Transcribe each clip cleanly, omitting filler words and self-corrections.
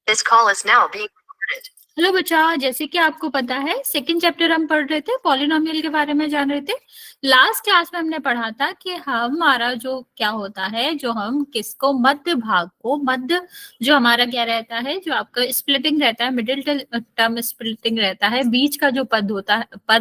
This call is now being recorded. Hello बच्चा, जैसे कि आपको पता है सेकंड चैप्टर हम पढ़ रहे थे, पॉलिनोमियल के बारे में जान रहे थे। लास्ट क्लास में हमने पढ़ा था कि हमारा जो क्या होता है, जो हम किसको मध्य भाग को मध्य जो हमारा क्या रहता है, जो आपका स्प्लिटिंग रहता है, मिडिल टर्म स्प्लिटिंग रहता है, बीच का जो पद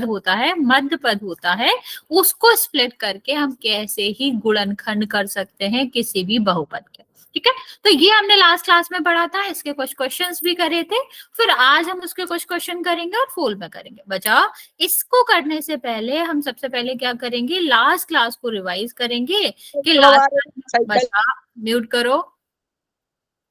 होता है मध्य पद होता है, उसको स्प्लिट करके हम कैसे ही गुणनखंड कर सकते हैं किसी भी बहुपद के। ठीक है, तो ये हमने लास्ट क्लास में पढ़ा था, इसके कुछ क्वेश्चंस भी करे थे। फिर आज हम उसके कुछ क्वेश्चन करेंगे और फुल में करेंगे। बचा इसको करने से पहले हम सबसे पहले क्या करेंगे, लास्ट क्लास को रिवाइज करेंगे कि लास्ट बचा म्यूट करो।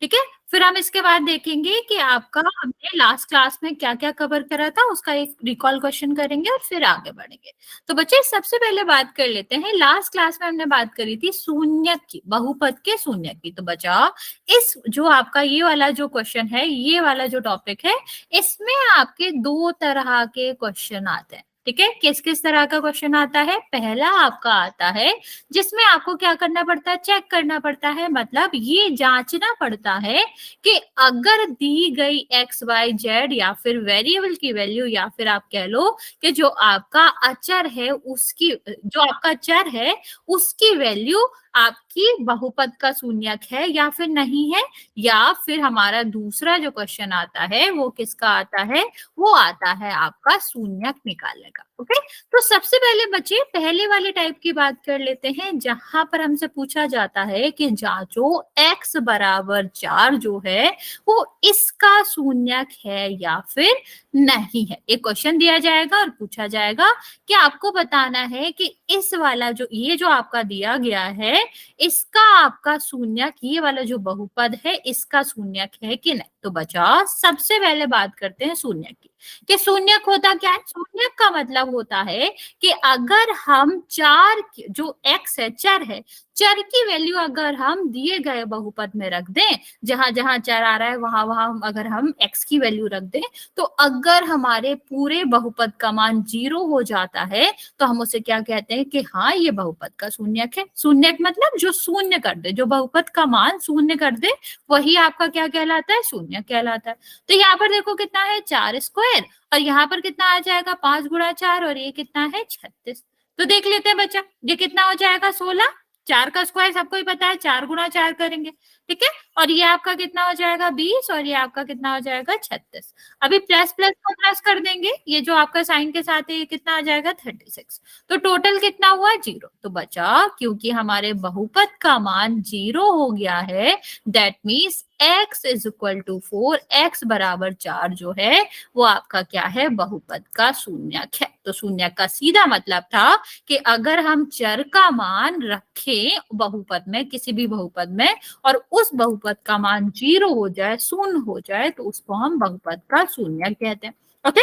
ठीक है, फिर हम इसके बाद देखेंगे कि आपका हमने लास्ट क्लास में क्या क्या कवर करा था, उसका एक रिकॉल क्वेश्चन करेंगे और फिर आगे बढ़ेंगे। तो बच्चे सबसे पहले बात कर लेते हैं, लास्ट क्लास में हमने बात करी थी शून्य की, बहुपद के शून्य की। तो बच्चा इस जो आपका ये वाला जो क्वेश्चन है, ये वाला जो टॉपिक है, इसमें आपके दो तरह के क्वेश्चन आते हैं। ठीक है, किस किस तरह का क्वेश्चन आता है? पहला आपका आता है जिसमें आपको क्या करना पड़ता है, चेक करना पड़ता है, मतलब ये जांचना पड़ता है कि अगर दी गई एक्स वाई जेड या फिर वेरिएबल की वैल्यू, या फिर आप कह लो कि जो आपका अचर है उसकी, जो आपका चर है उसकी वैल्यू आपकी बहुपद का शून्यक है या फिर नहीं है। या फिर हमारा दूसरा जो क्वेश्चन आता है वो किसका आता है, वो आता है आपका शून्यक निकालने का। ओके, तो सबसे पहले बच्चे पहले वाले टाइप की बात कर लेते हैं, जहां पर हमसे पूछा जाता है कि जांचो x बराबर 4 जो है वो इसका शून्यक है या फिर नहीं है। एक क्वेश्चन दिया जाएगा और पूछा जाएगा कि आपको बताना है कि इस वाला जो ये जो आपका दिया गया है, इसका आपका शून्यक, ये वाला जो बहुपद है इसका शून्यक है कि नहीं। तो बचा सबसे पहले बात करते हैं शून्यक की, कि शून्यक होता क्या है। शून्यक का मतलब होता है कि अगर हम चार जो x है, चर है, चर की वैल्यू अगर हम दिए गए बहुपद में रख दें, जहां जहां चर आ रहा है वहां वहां अगर हम x की वैल्यू रख दें, तो अगर हमारे पूरे बहुपद का मान 0 हो जाता है तो हम उसे क्या कहते हैं कि हाँ ये बहुपद का शून्यक है। शून्यक मतलब जो शून्य कर दे, जो बहुपद का मान शून्य कर दे, वही आपका क्या कहलाता है, शून्य कहलाता है। तो यहाँ पर देखो कितना है, 4 स्क्वायर, और यहाँ पर कितना आ जाएगा 5 गुणा 4, और ये कितना है 36। तो देख लेते हैं बच्चा, ये कितना हो जाएगा 16, 4 का स्क्वायर सबको ही पता है, 4 गुणा 4 करेंगे। ठीक है, और ये आपका कितना हो जाएगा 20, और ये आपका कितना हो जाएगा 36। अभी प्लस प्लस को प्लस कर देंगे, ये जो आपका साइन के साथ है ये कितना आ जाएगा 36। तो टोटल कितना हुआ 0। तो बचा क्योंकि हमारे बहुपद का मान 0 हो गया है, that means x is equal to 4, x बराबर 4 जो है वो आपका क्या है, बहुपद का शून्यक है। तो शून्यक का सीधा मतलब था कि अगर हम चर का मान रखें बहुपद में, किसी भी बहुपद में, और उस बहुपद का मान 0 हो जाए, शून्य हो जाए, तो उसको हम बहुपद का शून्यक कहते हैं। ओके,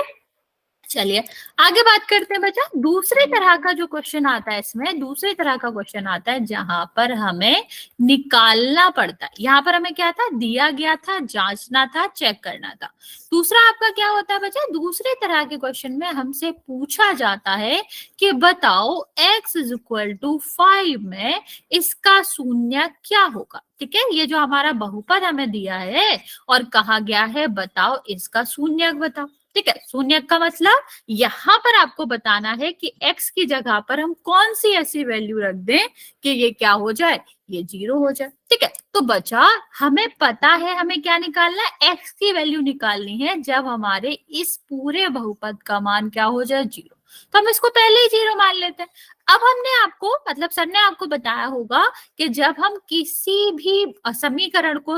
चलिए आगे बात करते हैं बच्चा। दूसरे तरह का जो क्वेश्चन आता है, इसमें दूसरे तरह का क्वेश्चन आता है जहां पर हमें निकालना पड़ता है। यहाँ पर हमें क्या था, दिया गया था, जांचना था, चेक करना था। दूसरा आपका क्या होता है बच्चा, दूसरे तरह के क्वेश्चन में हमसे पूछा जाता है कि बताओ x इज इक्वल टू 5 में इसका शून्य क्या होगा। ठीक है, ये जो हमारा बहुपद हमें दिया है और कहा गया है बताओ इसका शून्यक बताओ। ठीक है, शून्यक का मतलब यहाँ पर आपको बताना है कि x की जगह पर हम कौन सी ऐसी वैल्यू रख दें कि ये क्या हो जाए, ये 0 हो जाए। ठीक है, तो बचा हमें पता है हमें क्या निकालना है, x की वैल्यू निकालनी है जब हमारे इस पूरे बहुपद का मान क्या हो जाए 0। तो हम इसको पहले ही 0 मान लेते हैं। अब हमने आपको, मतलब सर ने आपको बताया होगा कि जब हम किसी भी समीकरण को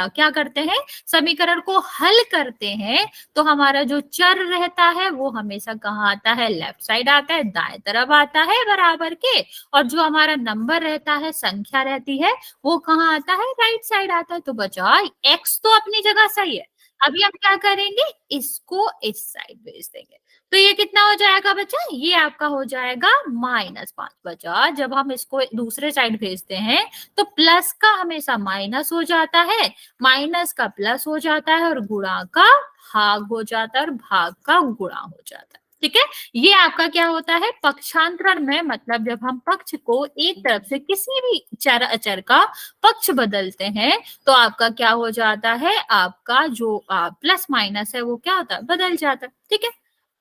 क्या करते हैं, समीकरण को हल करते हैं, तो हमारा जो चर रहता है वो हमेशा कहाँ आता है, लेफ्ट साइड आता है, दाएं तरफ आता है बराबर के, और जो हमारा नंबर रहता है, संख्या रहती है, वो कहाँ आता है, राइट साइड आता है। तो बचा एक्स तो अपनी जगह सही है, अभी हम क्या करेंगे, इसको इस साइड भेज देंगे। तो ये कितना हो जाएगा बच्चा, ये आपका हो जाएगा -5। बचा जब हम इसको दूसरे साइड भेजते हैं तो प्लस का हमेशा माइनस हो जाता है, माइनस का प्लस हो जाता है, और गुणा का भाग हो जाता है, और भाग का गुणा हो जाता है। ठीक है। ये आपका क्या होता है पक्षांतरण में, मतलब जब हम पक्ष को एक तरफ से किसी भी चर अचर का पक्ष बदलते हैं तो आपका क्या हो जाता है, आपका जो प्लस माइनस है वो क्या होता है, बदल जाता है। ठीक है,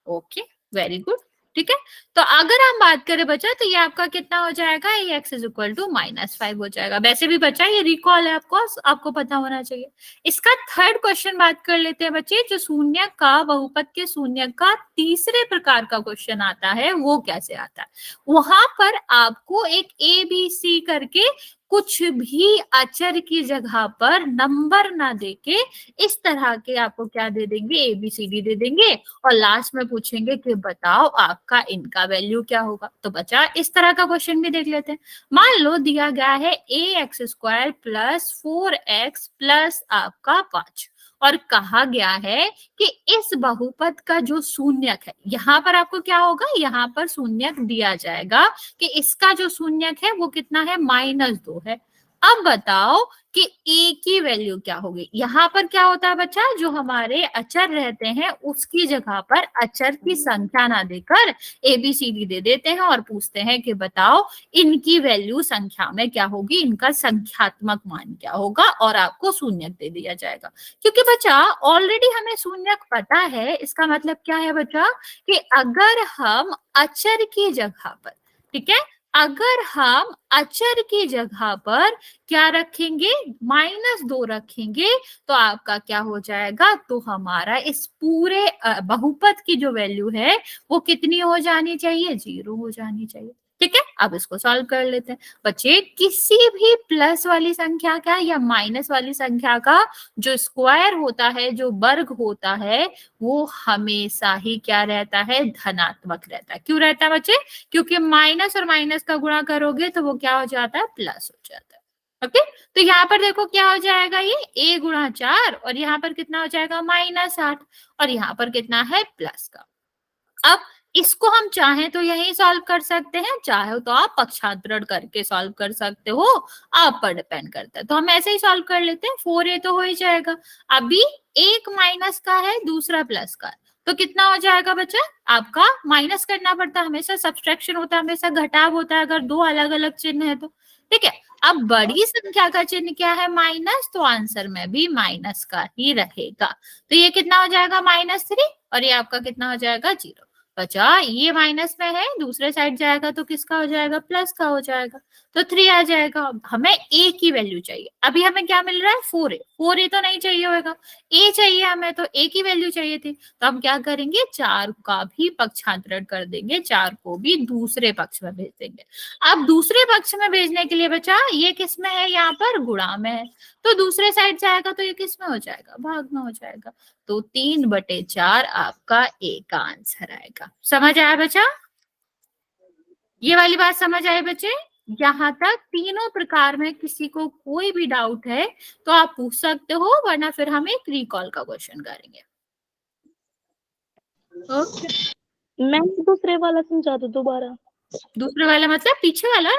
ओके, वेरी गुड। ठीक है, तो अगर हम बात करें बच्चा तो ये आपका कितना हो जाएगा, ये एक्स इज इक्वल टू -5 हो जाएगा। वैसे भी बच्चा ये रिकॉल है, आपको पता होना चाहिए। इसका थर्ड क्वेश्चन बात कर लेते हैं बच्चे, जो शून्य का बहुपद के शून्य का तीसरे प्रकार का क्वेश्चन आता है वो कैसे आता है। वहां पर आपको एक ए बी सी करके कुछ भी अचर की जगह पर नंबर ना देके इस तरह के आपको क्या दे देंगे, ABCD दे देंगे और लास्ट में पूछेंगे कि बताओ आपका इनका वैल्यू क्या होगा। तो बच्चा इस तरह का क्वेश्चन भी देख लेते हैं। मान लो दिया गया है ax² प्लस 4x प्लस आपका 5 और कहा गया है कि इस बहुपद का जो शून्यक है, यहाँ पर आपको क्या होगा, यहाँ पर शून्यक दिया जाएगा कि इसका जो शून्यक है वो कितना है, -2 है। अब बताओ कि ए की वैल्यू क्या होगी। यहाँ पर क्या होता है बच्चा, जो हमारे अचर रहते हैं उसकी जगह पर अचर की संख्या ना देकर ABCD दे देते हैं और पूछते हैं कि बताओ इनकी वैल्यू संख्या में क्या होगी, इनका संख्यात्मक मान क्या होगा, और आपको शून्यक दे दिया जाएगा। क्योंकि बच्चा ऑलरेडी हमें शून्यक पता है, इसका मतलब क्या है बच्चा कि अगर हम अचर की जगह पर, ठीक है, अगर हम अचर की जगह पर क्या रखेंगे, -2 रखेंगे तो आपका क्या हो जाएगा, तो हमारा इस पूरे बहुपद की जो वैल्यू है वो कितनी हो जानी चाहिए, 0 हो जानी चाहिए। ठीक है, अब इसको सॉल्व कर लेते हैं बच्चे। किसी भी प्लस वाली संख्या का या माइनस वाली संख्या का जो स्क्वायर होता है, जो वर्ग होता है, वो हमेशा ही क्या रहता है, धनात्मक रहता है। क्यों रहता है बच्चे, क्योंकि माइनस और माइनस का गुणा करोगे तो वो क्या हो जाता है, प्लस हो जाता है। ओके, तो यहाँ पर देखो क्या हो जाएगा, ये a गुणा 4 और यहाँ पर कितना हो जाएगा, -8 और यहाँ पर कितना है, प्लस का। अब इसको हम चाहें तो यही सॉल्व कर सकते हैं, चाहे तो आप पक्षांतरण करके सॉल्व कर सकते हो, आप पर डिपेंड करता है। तो हम ऐसे ही सॉल्व कर लेते हैं, 4a तो हो ही जाएगा। अभी एक माइनस का है, दूसरा प्लस का है, तो कितना हो जाएगा बच्चा, आपका माइनस करना पड़ता है, हमेशा सब्सट्रैक्शन होता है, हमेशा घटाव होता है अगर दो अलग अलग चिन्ह है तो। ठीक है, अब बड़ी संख्या का चिन्ह क्या है, माइनस, तो आंसर में भी माइनस का ही रहेगा। तो ये कितना हो जाएगा, -3 और ये आपका कितना हो जाएगा, 0। बचा ये माइनस में है, दूसरे साइड जाएगा तो किसका हो जाएगा, प्लस का हो जाएगा, तो 3 आ जाएगा। हमें a की वैल्यू चाहिए, अभी हमें क्या मिल रहा है, 4a तो नहीं चाहिए होगा, a चाहिए हमें, तो a की वैल्यू चाहिए थी। तो हम क्या करेंगे, 4 का भी पक्षांतरण कर देंगे, 4 को भी दूसरे पक्ष में भेज देंगे। अब दूसरे पक्ष में भेजने के लिए बचा, ये किस में है, यहाँ पर गुणा में है, तो दूसरे साइड जाएगा तो ये किस में हो जाएगा, भाग में हो जाएगा। तो 3/4 आपका ए का आंसर आएगा। समझ आया बच्चा, ये वाली बात समझ आए बच्चे। यहाँ तक तीनों प्रकार में किसी को कोई भी डाउट है तो आप पूछ सकते हो, वरना फिर हम एक रिकॉल का क्वेश्चन करेंगे। ओके, मैम दूसरे वाला समझा दो दोबारा। दूसरे वाला मतलब पीछे वाला।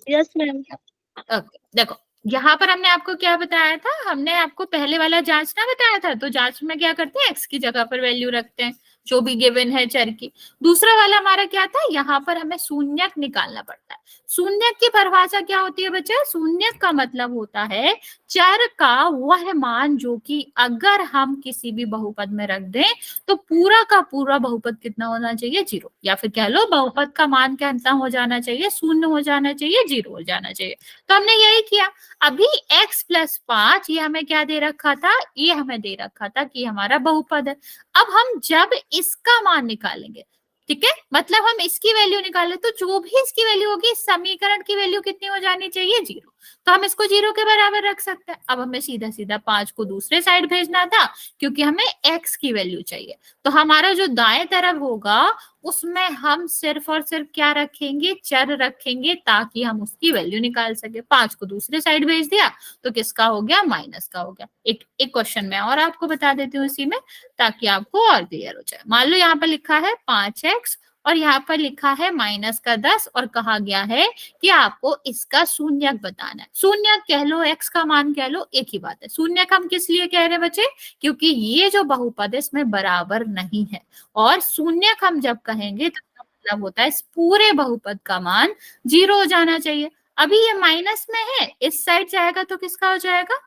Yes ma'am. ओके, देखो यहाँ पर हमने आपको क्या बताया था, हमने आपको पहले वाला जांचना बताया था, तो जांच में क्या करते हैं, एक्स की जगह पर वैल्यू रखते हैं जो भी गिवन है चर की। दूसरा वाला हमारा क्या था, यहाँ पर हमें शून्यक निकालना पड़ता है। शून्यक की परिभाषा क्या होती है बच्चा, शून्यक का मतलब होता है चर का वह मान जो कि अगर हम किसी भी बहुपद में रख दें तो पूरा का पूरा बहुपद कितना होना चाहिए, 0, या फिर कह लो बहुपद का मान कितना हो जाना चाहिए, 0 हो जाना चाहिए, 0 हो जाना चाहिए। तो हमने यही किया। अभी x + 5 ये हमें क्या दे रखा था, ये हमें दे रखा था कि हमारा बहुपद है। अब हम जब इसका मान निकालेंगे, ठीक है, मतलब हम इसकी वैल्यू निकाले तो जो भी इसकी वैल्यू होगी, इस समीकरण की वैल्यू कितनी हो जानी चाहिए, 0। तो हम इसको 0 के बराबर रख सकते हैं। अब हमें सीधा सीधा 5 को दूसरे साइड भेजना था क्योंकि हमें x की वैल्यू चाहिए। तो हमारा जो दाएं तरफ होगा उसमें हम सिर्फ और सिर्फ क्या रखेंगे, चर रखेंगे, ताकि हम उसकी वैल्यू निकाल सके। 5 को दूसरे साइड भेज दिया तो किसका हो गया, माइनस का हो गया। एक क्वेश्चन में और आपको बता देती हूँ इसी में, ताकि आपको और क्लियर हो जाए। मान लो यहाँ पर लिखा है 5x और यहाँ पर लिखा है -10 और कहा गया है कि आपको इसका शून्यक बताना है। शून्यक कह लो, x का मान कह लो, एक ही बात है। शून्यक हम किस लिए कह रहे हैं बच्चे? क्योंकि ये जो बहुपद है इसमें बराबर नहीं है, और शून्यक हम जब कहेंगे तो मतलब होता है इस पूरे बहुपद का मान 0 हो जाना चाहिए। अभी ये माइनस में है, इस साइड जाएगा तो किसका हो जाएगा?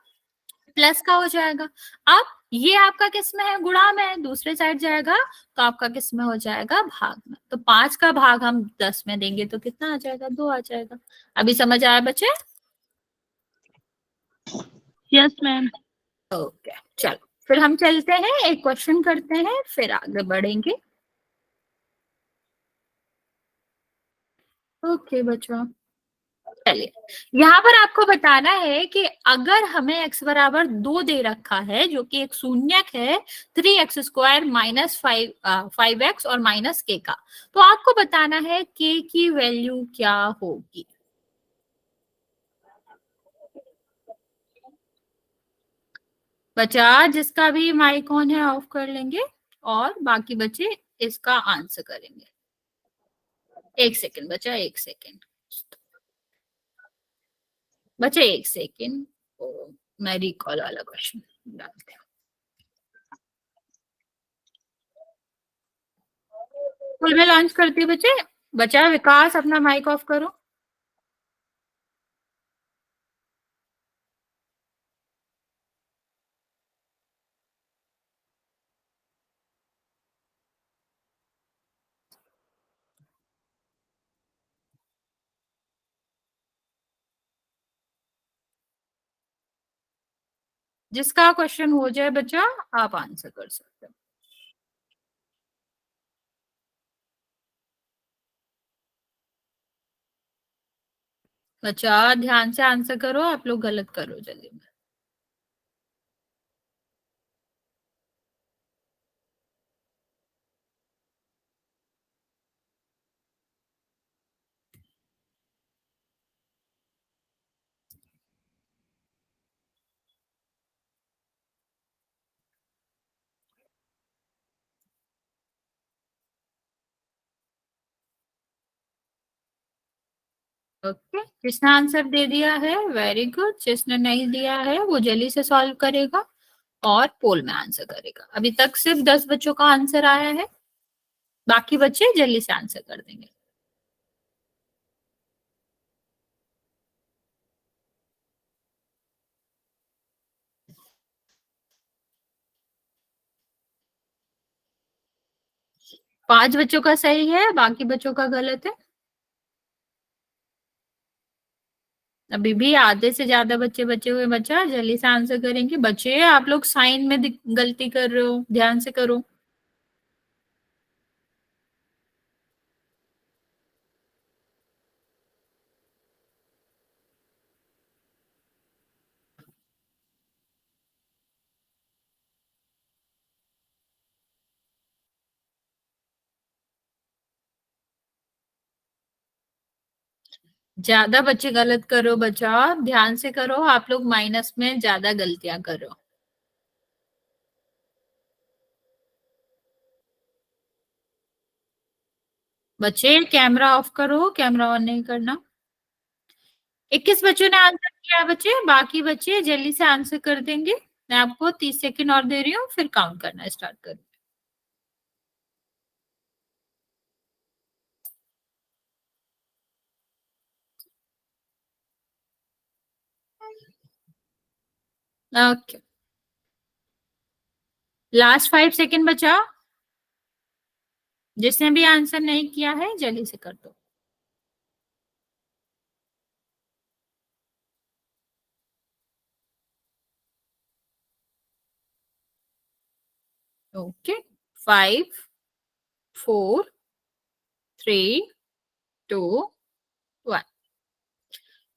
प्लस का हो जाएगा। अब ये आपका किस में है? गुणा में है। दूसरे साइड जाएगा तो आपका किस में हो जाएगा? भाग में। तो 5 का भाग हम 10 में देंगे तो कितना आ जाएगा? 2 आ जाएगा। अभी समझ आया बच्चे? Yes ma'am. ओके, चलो फिर हम चलते हैं, एक क्वेश्चन करते हैं, फिर आगे बढ़ेंगे। ओके बच्चों, चलिए यहाँ पर आपको बताना है कि अगर हमें x बराबर 2 दे रखा है, जो कि एक शून्यक है, 3x² -5x और -k का, तो आपको बताना है k की वैल्यू क्या होगी। बच्चा जिसका भी माइक ऑन है ऑफ कर लेंगे, और बाकी बच्चे इसका आंसर करेंगे। एक सेकेंड बच्चा, एक सेकेंड बच्चे, एक सेकेंड। मैं रिकॉल वाला क्वेश्चन डालती हूँ। फुल में लॉन्च करती है बच्चे। बच्चा विकास अपना माइक ऑफ करो। जिसका क्वेश्चन हो जाए बच्चा, आप आंसर कर सकते हो। बच्चा ध्यान से आंसर करो, आप लोग गलत करो जल्दी में। ओके, जिसने आंसर दे दिया है वेरी गुड, जिसने नहीं दिया है वो जल्दी से सॉल्व करेगा और पोल में आंसर करेगा। अभी तक सिर्फ 10 बच्चों का आंसर आया है, बाकी बच्चे जल्दी से आंसर कर देंगे। पांच बच्चों का सही है, बाकी बच्चों का गलत है। अभी भी आधे से ज्यादा बच्चे बचे हुए। बच्चा जल्दी से आंसर करेंगे। बच्चे आप लोग साइन में गलती कर रहे हो, ध्यान से करो। ज्यादा बच्चे गलत करो बच्चा, ध्यान से करो। आप लोग माइनस में ज्यादा गलतियां कर रहे हो। बच्चे कैमरा ऑफ करो, कैमरा ऑन नहीं करना। 21 बच्चों ने आंसर किया बच्चे, बाकी बच्चे जल्दी से आंसर कर देंगे। मैं आपको 30 सेकंड और दे रही हूँ, फिर काउंट करना स्टार्ट करो। ओके, लास्ट 5 सेकंड बचा। जिसने भी आंसर नहीं किया है जल्दी से कर दो। ओके, 5 4 3 2 1।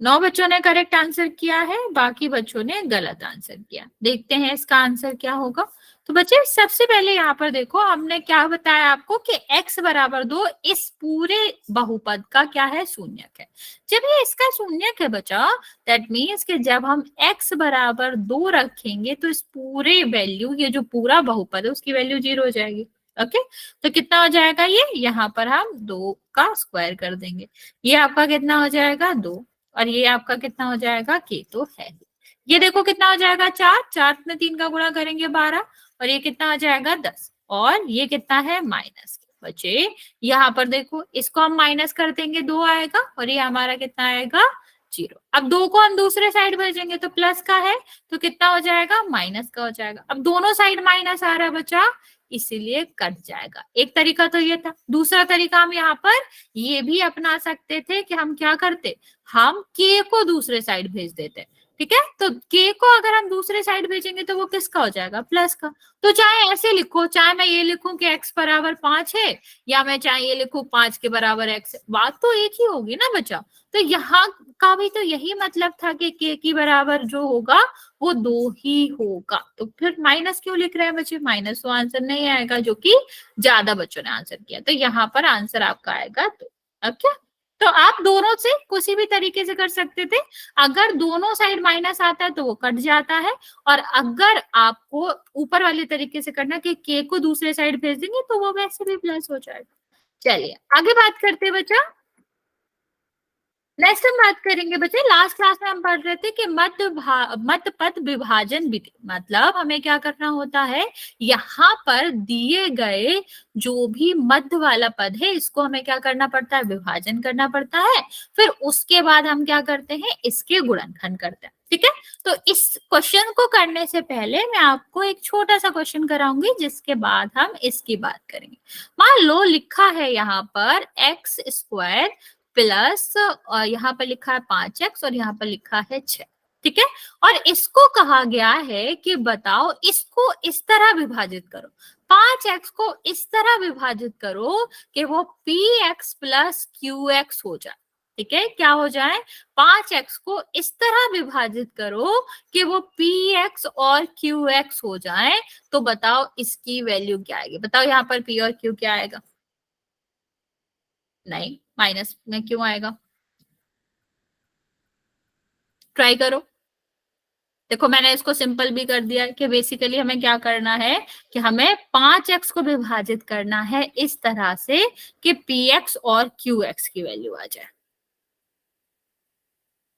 9 बच्चों ने करेक्ट आंसर किया है, बाकी बच्चों ने गलत आंसर किया। देखते हैं इसका आंसर क्या होगा। तो बच्चे सबसे पहले यहाँ पर देखो, हमने क्या बताया आपको कि x बराबर 2 इस पूरे बहुपद का क्या है? शून्यक है। जब ये इसका शून्यक है बच्चा, दैट मीन्स कि जब हम x बराबर 2 रखेंगे तो इस पूरे वैल्यू, ये जो पूरा बहुपद है उसकी वैल्यू 0 हो जाएगी। ओके, तो कितना हो जाएगा ये, यहाँ पर हम 2 का स्क्वायर कर देंगे, ये आपका कितना हो जाएगा 2, और ये आपका कितना हो जाएगा के तो है, ये देखो कितना हो जाएगा 4, 4 में 3 का गुणा करेंगे 12, और ये कितना हो जाएगा 10, और ये कितना है माइनस बचे, यहाँ पर देखो इसको हम माइनस कर देंगे 2 आएगा, और ये हमारा कितना आएगा 0। अब 2 को हम दूसरे साइड भेजेंगे तो प्लस का है, तो कितना हो जाएगा माइनस का हो जाएगा। अब दोनों साइड माइनस आ रहा है बच्चा, इसीलिए कट जाएगा। एक तरीका तो ये था, दूसरा तरीका हम यहाँ पर ये भी अपना सकते थे कि हम क्या करते, हम के को दूसरे साइड भेज देते, ठीक है, तो के को अगर हम दूसरे साइड भेजेंगे तो वो किसका हो जाएगा, प्लस का। तो चाहे ऐसे लिखो, चाहे मैं ये लिखूं कि x बराबर 5 है, या मैं चाहे ये लिखूं 5 के बराबर x, बात तो एक ही होगी ना बच्चा। तो यहाँ का भी तो यही मतलब था कि के की बराबर जो होगा वो 2 ही होगा, तो फिर माइनस क्यों लिख रहे हैं बच्चे, माइनस तो आंसर नहीं आएगा, जो कि ज्यादा बच्चों ने आंसर किया, तो यहाँ पर आंसर आपका आएगा 2। ओके, तो आप दोनों से किसी भी तरीके से कर सकते थे, अगर दोनों साइड माइनस आता है तो वो कट जाता है, और अगर आपको ऊपर वाले तरीके से करना कि के को दूसरे साइड भेज देंगे तो वो वैसे भी प्लस हो जाएगा। चलिए आगे बात करते हैं बच्चा, नेक्स्ट हम बात करेंगे बच्चे, लास्ट क्लास में हम पढ़ रहे थे कि मत पद विभाजन विधि, मतलब हमें क्या करना होता है, यहाँ पर दिए गए जो भी मध्य वाला पद है इसको हमें क्या करना पड़ता है, विभाजन करना पड़ता है, फिर उसके बाद हम क्या करते हैं, इसके गुणनखंड करते हैं, ठीक है। तो इस क्वेश्चन को करने से पहले मैं आपको एक छोटा सा क्वेश्चन कराऊंगी, जिसके बाद हम इसकी बात करेंगे। मान लो लिखा है यहाँ पर एक्स स्क्वायर प्लस यहाँ पर लिखा है 5x और यहाँ पर लिखा है 6, ठीक है, और इसको कहा गया है कि बताओ इसको इस तरह विभाजित करो, 5x को इस तरह विभाजित करो कि वो px प्लस qx हो जाए, ठीक है, क्या हो जाए, 5x को इस तरह विभाजित करो कि वो px और qx हो जाए, तो बताओ इसकी वैल्यू क्या आएगी, बताओ यहाँ पर p और q क्या आएगा, नहीं माइनस में क्यों आएगा, ट्राई करो। देखो मैंने इसको सिंपल भी कर दिया कि बेसिकली हमें क्या करना है कि हमें 5x को विभाजित करना है इस तरह से कि px और qx की वैल्यू आ जाए,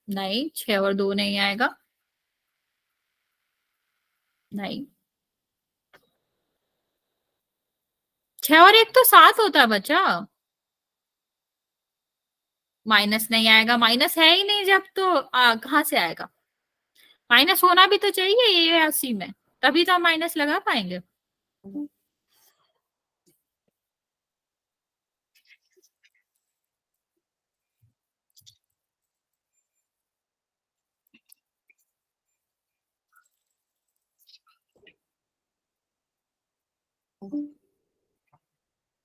नहीं 6 और 2 नहीं आएगा, नहीं 6 और 1 तो 7 होता है बच्चा, माइनस नहीं आएगा, माइनस है ही नहीं जब तो कहाँ से आएगा, माइनस होना भी तो चाहिए ये 80 में, तभी तो हम माइनस लगा पाएंगे।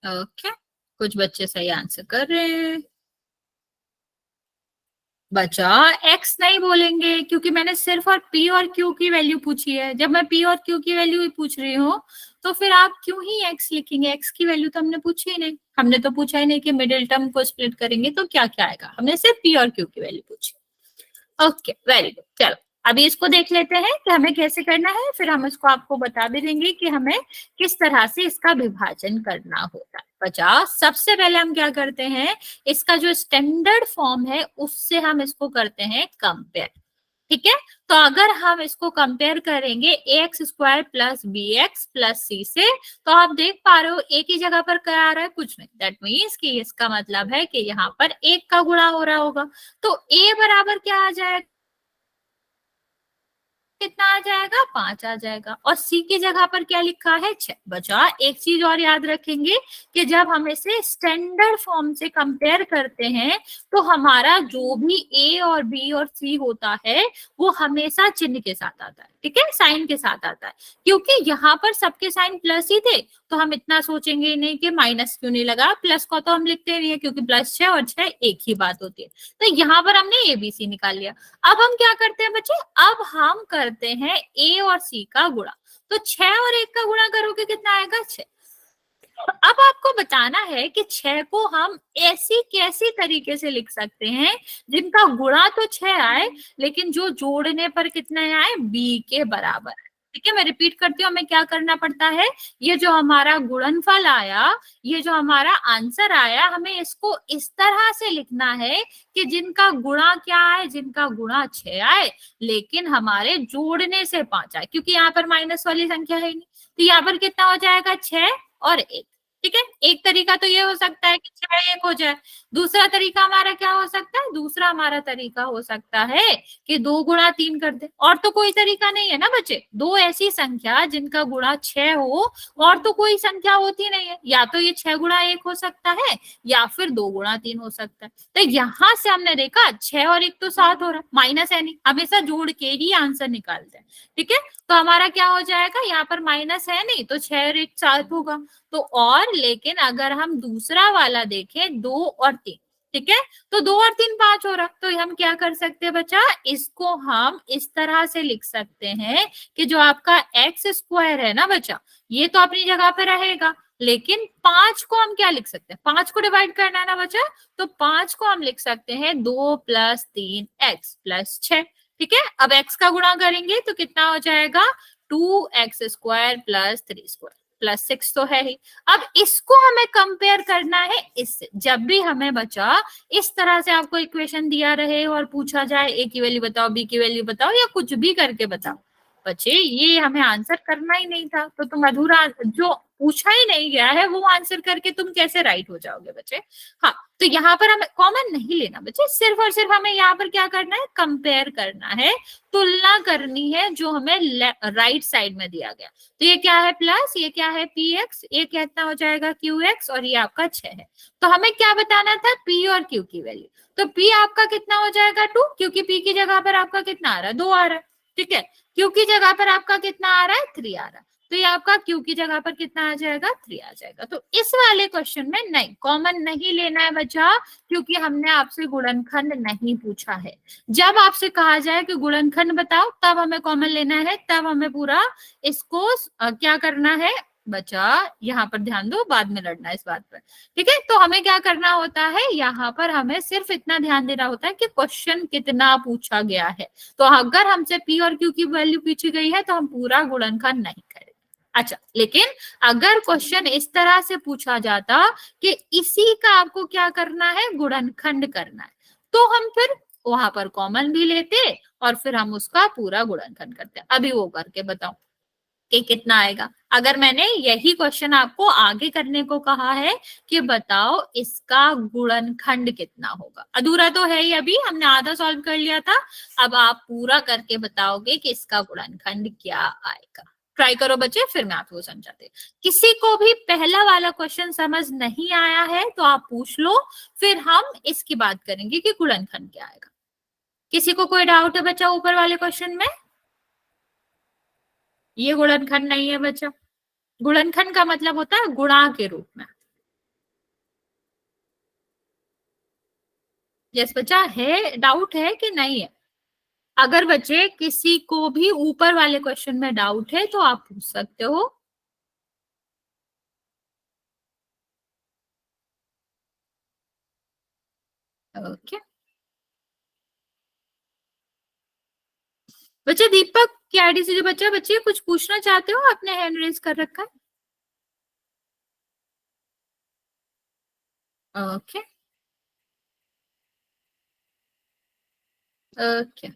ओके, कुछ बच्चे सही आंसर कर रहे हैं, बचा x नहीं बोलेंगे क्योंकि मैंने सिर्फ और p और q की वैल्यू पूछी है, जब मैं p और q की वैल्यू पूछ रही हूँ तो फिर आप क्यों ही x लिखेंगे, x की वैल्यू तो हमने पूछी ही नहीं, हमने तो पूछा ही नहीं कि मिडिल टर्म को स्प्लिट करेंगे तो क्या क्या आएगा, हमने सिर्फ p और q की वैल्यू पूछी। ओके वेरी गुड, चलो अभी इसको देख लेते हैं कि हमें कैसे करना है, फिर हम इसको आपको बता भी देंगे कि हमें किस तरह से इसका विभाजन करना होता है। बचा सबसे पहले हम क्या करते हैं, इसका जो स्टैंडर्ड फॉर्म है उससे हम इसको करते हैं कंपेयर, ठीक है, तो अगर हम इसको कंपेयर करेंगे X square plus B X plus C से, तो आप देख पा रहे हो एक ही जगह पर क्या आ रहा है, कुछ नहीं, दैट मीन्स कि इसका मतलब है कि यहाँ पर एक का गुणा हो रहा होगा, तो a बराबर क्या आ जाएगा, कितना आ जाएगा 5 आ जाएगा, और सी की जगह पर क्या लिखा है 6। बचा एक चीज और याद रखेंगे कि जब हम इसे स्टैंडर्ड फॉर्म से कंपेयर करते हैं तो हमारा जो भी ए और बी और सी होता है वो हमेशा चिन्ह के साथ आता है, ठीक है, साइन के साथ आता है, क्योंकि यहाँ पर सबके साइन प्लस ही थे तो हम इतना सोचेंगे ही नहीं कि माइनस क्यों नहीं लगा, प्लस को तो हम लिखते नहीं है क्योंकि प्लस 6 और 6 एक ही बात होती है, तो यहाँ पर हमने एबीसी निकाल लिया। अब हम क्या करते हैं बच्चे, अब हम करते हैं ए और सी का गुणा, तो 6 और 1 का गुणा करोगे कितना आएगा 6। अब आपको बताना है कि 6 को हम ऐसी कैसी तरीके से लिख सकते हैं जिनका गुणा तो 6 आए लेकिन जो जोड़ने पर कितने आए b के बराबर, ठीक है, मैं रिपीट करती हूँ, हमें क्या करना पड़ता है, ये जो हमारा गुणनफल आया, ये जो हमारा आंसर आया, हमें इसको इस तरह से लिखना है कि जिनका गुणा क्या आए, जिनका गुणा 6 आए, लेकिन हमारे जोड़ने से 5 आए, क्योंकि यहाँ पर माइनस वाली संख्या है नहीं। तो यहाँ पर कितना हो जाएगा, 6 और 1। ठीक है, एक तरीका तो ये हो सकता है कि 6 1 हो जाए। दूसरा तरीका हमारा क्या हो सकता है, दूसरा हमारा तरीका हो सकता है कि 2 गुणा 3 कर दे। और तो कोई तरीका नहीं है ना बच्चे, दो ऐसी संख्या जिनका गुणा 6 हो, और तो कोई संख्या होती नहीं है, या तो ये 6 गुणा 1 हो सकता है, या फिर 2 गुणा 3 हो सकता है। तो यहां से हमने देखा 6 और 1 तो 7 हो रहा है, माइनस है नहीं, हमेशा जोड़ के ही आंसर निकालते हैं। ठीक है, तो हमारा क्या हो जाएगा, यहाँ पर माइनस है नहीं, तो 6 और 1 7 होगा। तो और लेकिन अगर हम दूसरा वाला देखें, 2 और 3, ठीक है, तो 2 और 3 5 हो रहा, तो हम क्या कर सकते हैं बच्चा, इसको हम इस तरह से लिख सकते हैं कि जो आपका एक्स स्क्वायर है ना बच्चा, ये तो अपनी जगह पे रहेगा, लेकिन 5 को हम क्या लिख सकते हैं, 5 को डिवाइड करना है ना बच्चा, तो 5 को हम लिख सकते हैं 2 + 3 x + 6। ठीक है, अब x का गुणा करेंगे तो कितना हो जाएगा, 2x² + 3² +6 तो है ही। अब इसको हमें कंपेयर करना है इससे। जब भी हमें बचा इस तरह से आपको इक्वेशन दिया रहे और पूछा जाए ए की वैल्यू बताओ, बी की वैल्यू बताओ, या कुछ भी करके बताओ, बच्चे ये हमें आंसर करना ही नहीं था, तो तुम अधूरा, जो पूछा ही नहीं गया है वो आंसर करके तुम कैसे राइट हो जाओगे बच्चे। हाँ, तो यहाँ पर हमें कॉमन नहीं लेना बच्चे, सिर्फ और सिर्फ हमें यहाँ पर क्या करना है, कंपेयर करना है, तुलना करनी है जो हमें राइट साइड में दिया गया। तो ये क्या है प्लस, ये क्या है पी एक्स, ये कितना हो जाएगा क्यू एक्स, और ये आपका 6 है। तो हमें क्या बताना था, पी और क्यू की वैल्यू। तो पी आपका कितना हो जाएगा 2, क्योंकि पी की जगह पर आपका कितना आ रहा है, 2 आ रहा है। ठीक है, क्यू की जगह पर आपका कितना आ रहा है, 3 आ रहा है। तो ये आपका क्यू की जगह पर कितना आ जाएगा, 3 आ जाएगा। तो इस वाले क्वेश्चन में नहीं, कॉमन नहीं लेना है बच्चा, क्योंकि हमने आपसे गुणनखंड नहीं पूछा है। जब आपसे कहा जाए कि गुणनखंड बताओ, तब हमें कॉमन लेना है, तब हमें पूरा इसको क्या करना है बच्चा, यहाँ पर ध्यान दो, बाद में लड़ना है इस बात पर। ठीक है, तो हमें क्या करना होता है, यहाँ पर हमें सिर्फ इतना ध्यान देना होता है कि क्वेश्चन कितना पूछा गया है। तो अगर हमसे पी और क्यू की वैल्यू पूछी गई है तो हम पूरा गुणनखंड नहीं करेंगे। अच्छा, लेकिन अगर क्वेश्चन इस तरह से पूछा जाता कि इसी का आपको क्या करना है, गुणनखंड करना है, तो हम फिर वहां पर कॉमन भी लेते और फिर हम उसका पूरा गुणनखंड करते। अभी वो करके बताओ कि कितना आएगा। अगर मैंने यही क्वेश्चन आपको आगे करने को कहा है कि बताओ इसका गुणनखंड कितना होगा, अधूरा तो है ही, अभी हमने आधा सॉल्व कर लिया था, अब आप पूरा करके बताओगे कि इसका गुणनखंड क्या आएगा। ट्राई करो बच्चे, फिर मैं आपको समझाते। किसी को भी पहला वाला क्वेश्चन समझ नहीं आया है तो आप पूछ लो, फिर हम इसकी बात करेंगे कि गुणनखंड क्या आएगा। किसी को कोई डाउट है बच्चा ऊपर वाले क्वेश्चन में? ये गुणनखंड नहीं है बच्चा, गुणनखंड का मतलब होता है गुणा के रूप में। यस बच्चा, है डाउट है कि नहीं है? अगर बच्चे किसी को भी ऊपर वाले क्वेश्चन में डाउट है तो आप पूछ सकते हो। ओके बच्चे, दीपक की आईडी से जो बच्चा, बच्चे कुछ पूछना चाहते हो, आपने हैंड रेज कर रखा है। ओके ओके,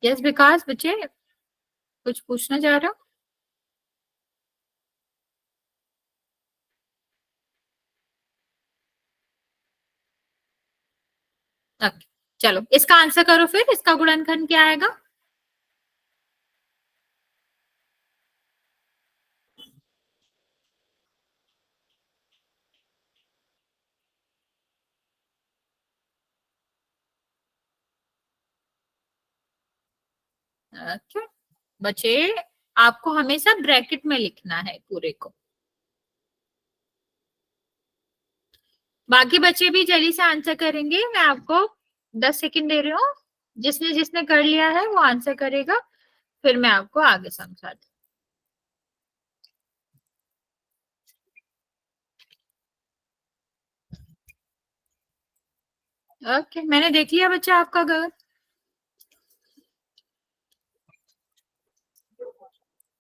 यस विकास, बच्चे कुछ पूछना चाह रहे हो? ओके, चलो इसका आंसर करो, फिर इसका गुणनखंड क्या आएगा। ओके बच्चे, आपको हमेशा ब्रैकेट में लिखना है पूरे को। बाकी बच्चे भी जल्दी से आंसर करेंगे, मैं आपको 10 सेकंड दे रही हूँ, जिसने जिसने कर लिया है वो आंसर करेगा, फिर मैं आपको आगे समझाती हूँ। ओके, मैंने देख लिया बच्चा आपका घर।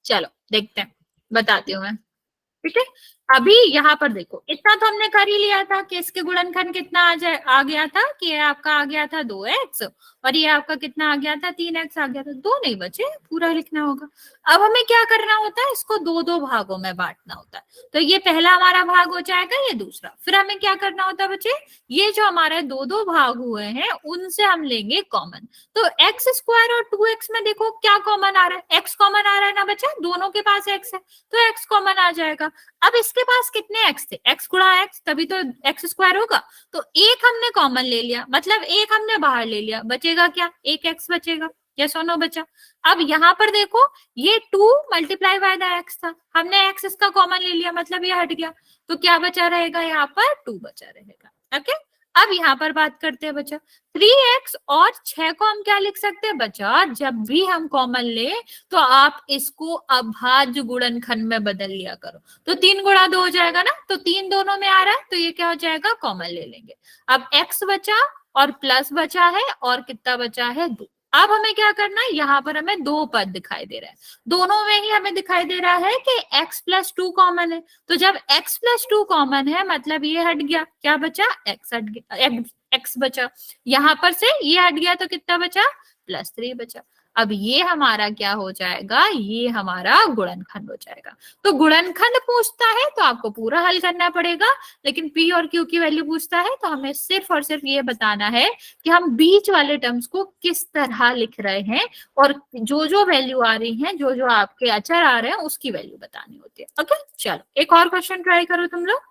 चलो देखते हैं, बताती हूँ मैं। ठीक है, अभी यहाँ पर देखो, इतना तो हमने कर ही लिया था कि इसके गुणनखंड कितना आ गया था कि ये आपका आ गया था 2x, और ये आपका कितना आ गया था 3x आ गया था, दो नहीं बचे, पूरा लिखना होगा। अब हमें क्या करना होता है, इसको दो दो भागों में बांटना होता है। तो ये पहला हमारा भाग हो जाएगा, ये दूसरा। फिर हमें क्या करना होता है बच्चे, ये जो हमारे दो दो भाग हुए हैं उनसे हम लेंगे कॉमन। तो एक्स स्क्वायर और 2x में देखो क्या कॉमन आ रहा है, एक्स कॉमन आ रहा है ना बच्चा, दोनों के पास एक्स है तो एक्स कॉमन आ जाएगा। अब इसके पास कितने एक्स थे, एक्स गुणा एक्स तभी तो एक्स स्क्वायर होगा। तो एक हमने कॉमन ले लिया, मतलब एक हमने बाहर ले लिया, बचेगा क्या, एक एक्स बचेगा। या सोनो बचा। अब यहाँ पर देखो, ये 2 मल्टीप्लाई बाय द एक्स था, हमने एक्स इसका कॉमन ले लिया, मतलब ये हट गया। तो क्या बचा रहेगा, यहाँ पर 2 बचा रहेगा। ओके, अब यहाँ पर बात करते हैं बच्चा, 3x और 6 को हम क्या लिख सकते हैं बच्चा, जब भी हम कॉमन ले तो आप इसको अभाज्य गुणनखंड में बदल लिया करो। तो 3 गुणा 2 हो जाएगा ना, तो 3 दोनों में आ रहा है तो ये क्या हो जाएगा, कॉमन ले लेंगे। अब x बचा और प्लस बचा है और कितना बचा है 2। अब हमें क्या करना है, यहाँ पर हमें दो पद दिखाई दे रहा है, दोनों में ही हमें दिखाई दे रहा है कि x प्लस 2 कॉमन है। तो जब x प्लस 2 कॉमन है मतलब ये हट गया, क्या बचा, x हट गया, x बचा। यहाँ पर से ये हट गया तो कितना बचा, +3 बचा। अब ये हमारा क्या हो जाएगा, ये हमारा गुणनखंड हो जाएगा। तो गुणनखंड पूछता है तो आपको पूरा हल करना पड़ेगा, लेकिन p और q की वैल्यू पूछता है तो हमें सिर्फ और सिर्फ ये बताना है कि हम बीच वाले टर्म्स को किस तरह लिख रहे हैं, और जो जो वैल्यू आ रही है, जो जो आपके अचर आ रहे हैं उसकी वैल्यू बतानी होती है। ओके, चलो एक और क्वेश्चन ट्राई करो तुम लोग।